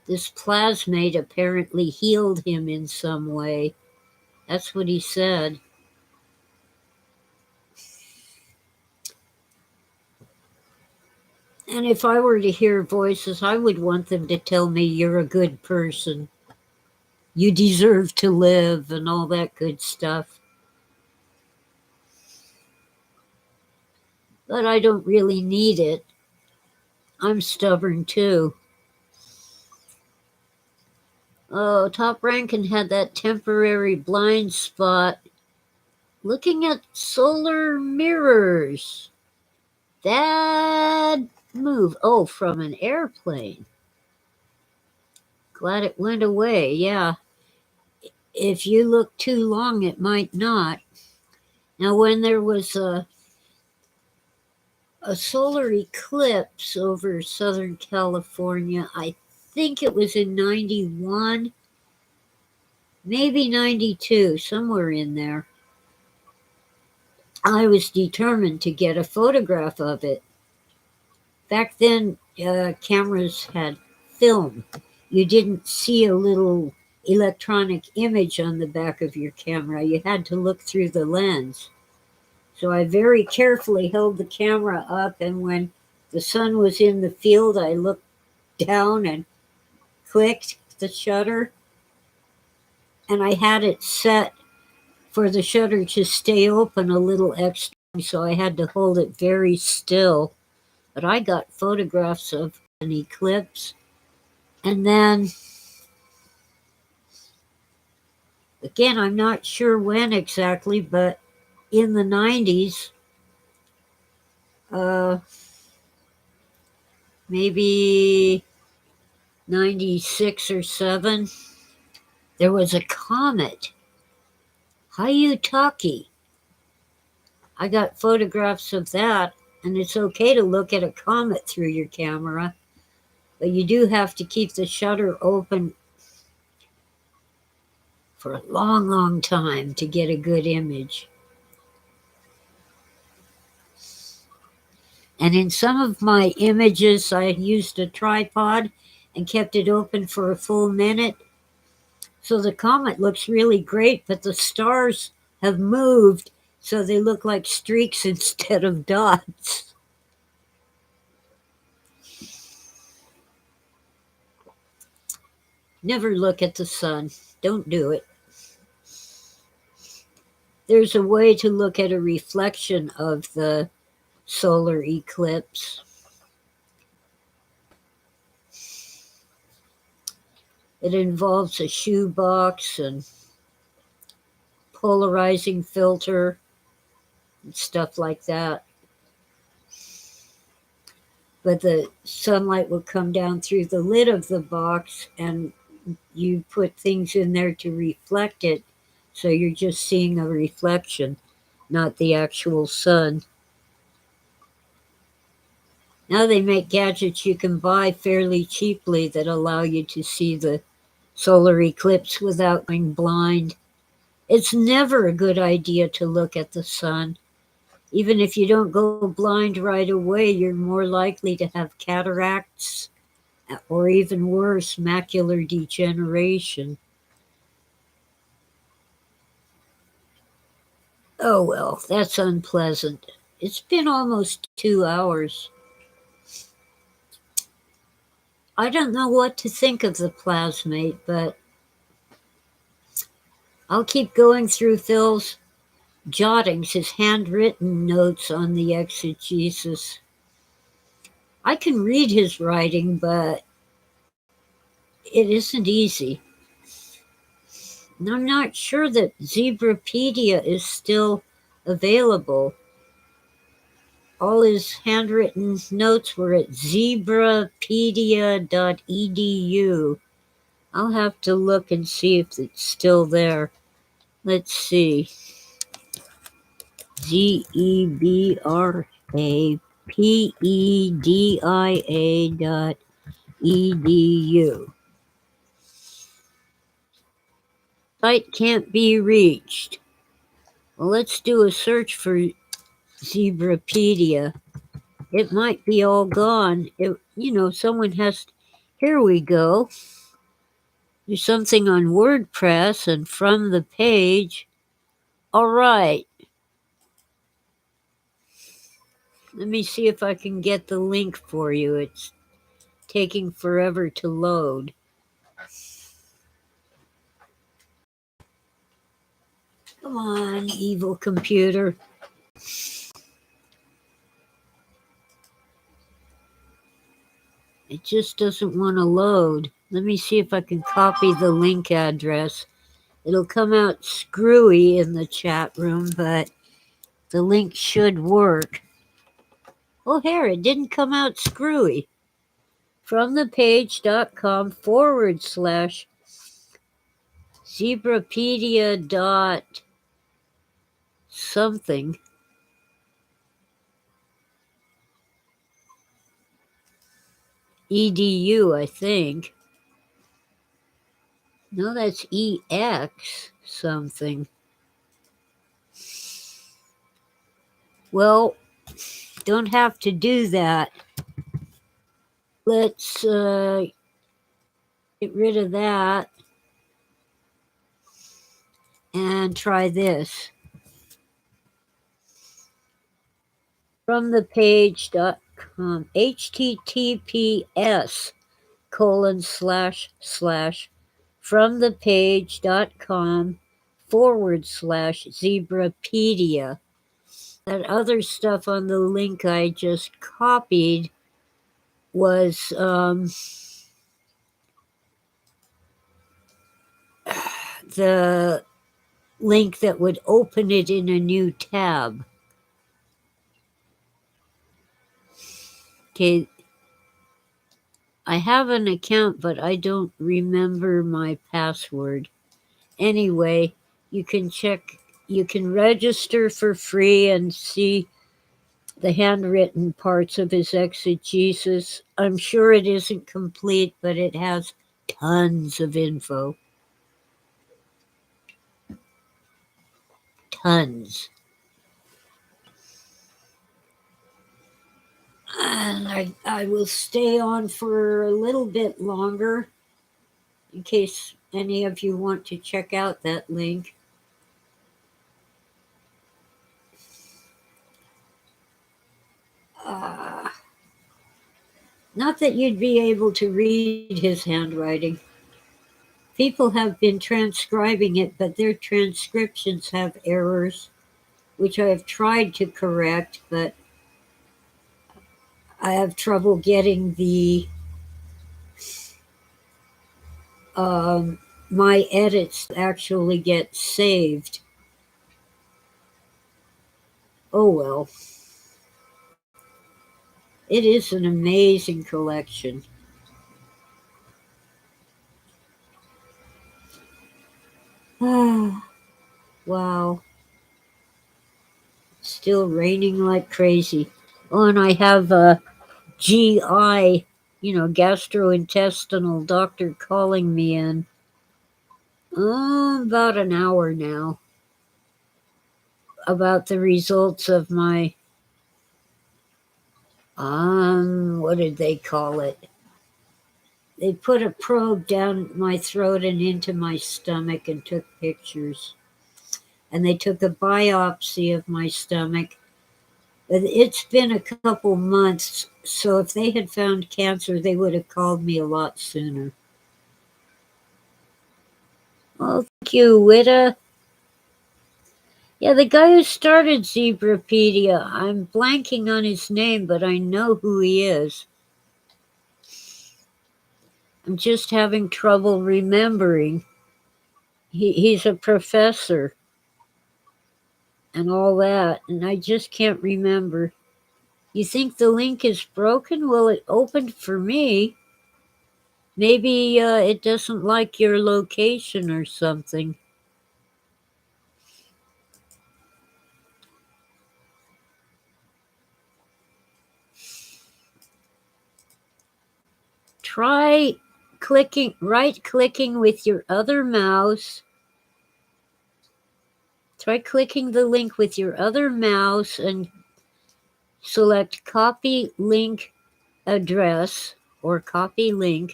this plasmate apparently healed him in some way. That's what he said. And if I were to hear voices, I would want them to tell me you're a good person. You deserve to live and all that good stuff. But I don't really need it. I'm stubborn too. Oh, Top Rankin had that temporary blind spot looking at solar mirrors. That move. Oh, from an airplane. Glad it went away. Yeah. If you look too long, it might not. Now, when there was a solar eclipse over Southern California, I think it was in 91, maybe 92, somewhere in there. I was determined to get a photograph of it. Back then, cameras had film. You didn't see a little electronic image on the back of your camera. You had to look through the lens. So I very carefully held the camera up, and when the sun was in the field, I looked down and clicked the shutter, and I had it set for the shutter to stay open a little extra so I had to hold it very still. But I got photographs of an eclipse. And then, again, I'm not sure when exactly, but in the 90s, maybe 96 or 7, there was a comet, Hyutaki. I got photographs of that, and it's okay to look at a comet through your camera, but you do have to keep the shutter open for a long, long time to get a good image. And in some of my images, I used a tripod and kept it open for a full minute. So the comet looks really great, but the stars have moved, so they look like streaks instead of dots. Never look at the sun. Don't do it. There's a way to look at a reflection of the solar eclipse. It involves a shoebox and polarizing filter and stuff like that. But the sunlight will come down through the lid of the box, and you put things in there to reflect it, so you're just seeing a reflection, not the actual sun. Now they make gadgets you can buy fairly cheaply that allow you to see the solar eclipse without going blind. It's never a good idea to look at the sun. Even if you don't go blind right away, you're more likely to have cataracts or even worse, macular degeneration. Oh well, that's unpleasant. It's been almost 2 hours. I don't know what to think of the plasmate, but I'll keep going through Phil's jottings, his handwritten notes on the exegesis. I can read his writing, but it isn't easy. And I'm not sure that Zebrapedia is still available. All his handwritten notes were at zebrapedia.edu. I'll have to look and see if it's still there. Let's see. zebrapedia.edu. Site can't be reached. Well, let's do a search for Zebrapedia. It might be all gone. Someone has. Here we go. There's something on WordPress, and from the page. All right. Let me see if I can get the link for you. It's taking forever to load. Come on, evil computer. It just doesn't want to load. Let me see if I can copy the link address. It'll come out screwy in the chat room, but the link should work. Oh, here, it didn't come out screwy. FromThePage.com/zebrapedia dot something. EDU, I think. No, that's EX something. Well, don't have to do that. Let's get rid of that and try this. FromThePage.com, https://FromThePage.com/Zebrapedia. that other stuff on the link I just copied was the link that would open it in a new tab. Okay, I have an account, but I don't remember my password. Anyway, you can register for free and see the handwritten parts of his exegesis. I'm sure it isn't complete, but it has tons of info. Tons. And I will stay on for a little bit longer in case any of you want to check out that link. Not that you'd be able to read his handwriting. People have been transcribing it, but their transcriptions have errors, which I have tried to correct, but I have trouble getting my edits to actually get saved. Oh well. It is an amazing collection. Wow. Still raining like crazy. Oh, and I have a GI, gastrointestinal doctor calling me in. About an hour now. About the results of my, what did they call it? They put a probe down my throat and into my stomach and took pictures. And they took a biopsy of my stomach. But it's been a couple months, so if they had found cancer, they would have called me a lot sooner. Oh, thank you, Witta. Yeah, the guy who started Zebrapedia, I'm blanking on his name, but I know who he is. I'm just having trouble remembering. He's a professor and all that, and I just can't remember. You think the link is broken? Well, it opened for me. Maybe it doesn't like your location or something. Try right-clicking with your other mouse. Try clicking the link with your other mouse and select copy link address or copy link.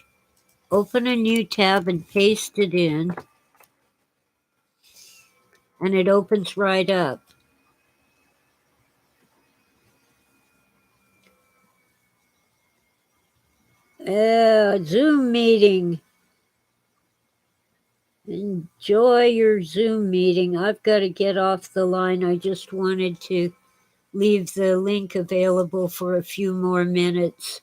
Open a new tab and paste it in. And it opens right up. Zoom meeting. Enjoy your Zoom meeting. I've got to get off the line. I just wanted to leave the link available for a few more minutes.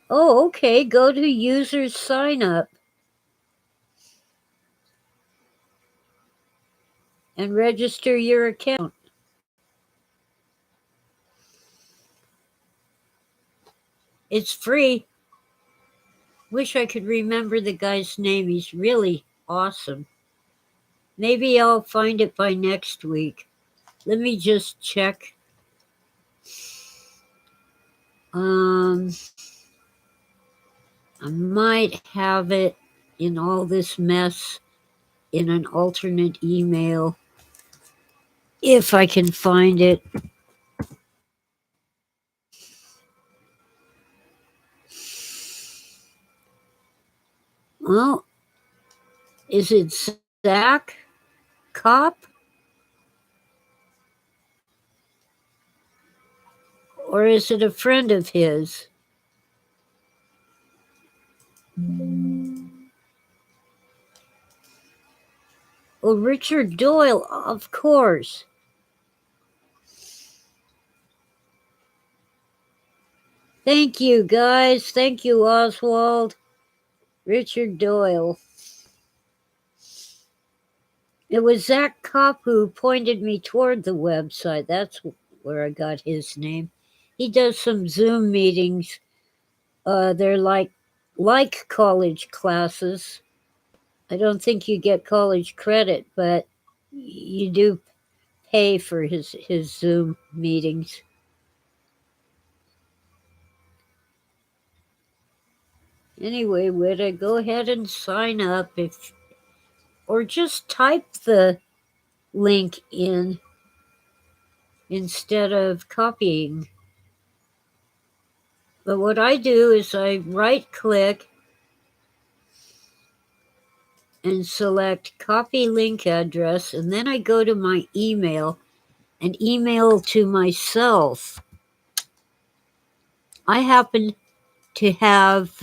Oh, okay. Go to users sign up and register your account. It's free. Wish I could remember the guy's name. He's really awesome. Maybe I'll find it by next week. Let me just check. I might have it in all this mess in an alternate email if I can find it. Well, is it Zach Kopp? Or is it a friend of his? Oh, Richard Doyle, of course. Thank you, guys. Thank you, Oswald. Richard Doyle. It was Zach Kopp who pointed me toward the website. That's where I got his name. He does some Zoom meetings. They're like college classes. I don't think you get college credit, but you do pay for his Zoom meetings. Anyway, Witta, go ahead and sign up or just type the link in instead of copying. But what I do is I right click and select copy link address, and then I go to my email and email to myself. I happen to have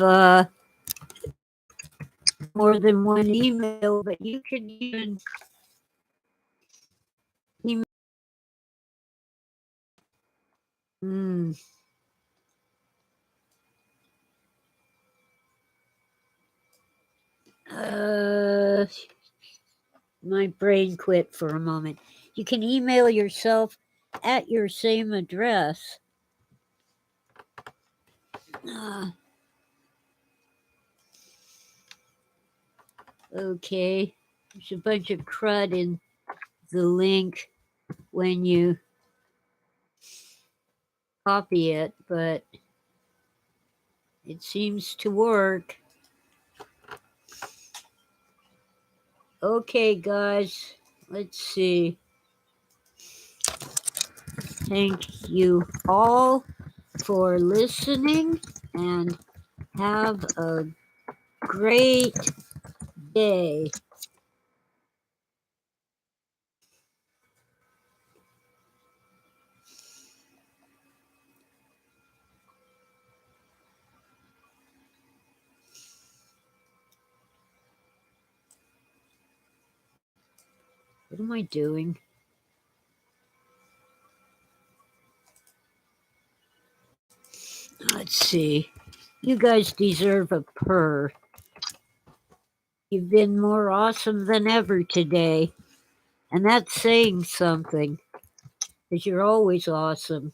more than one email, but you can even email. My brain quit for a moment. You can email yourself at your same address. Okay, there's a bunch of crud in the link when you copy it, but it seems to work. Okay, guys, let's see. Thank you all for listening and have a great day. What am I doing? Let's see. You guys deserve a purr. You've been more awesome than ever today. And that's saying something, because you're always awesome.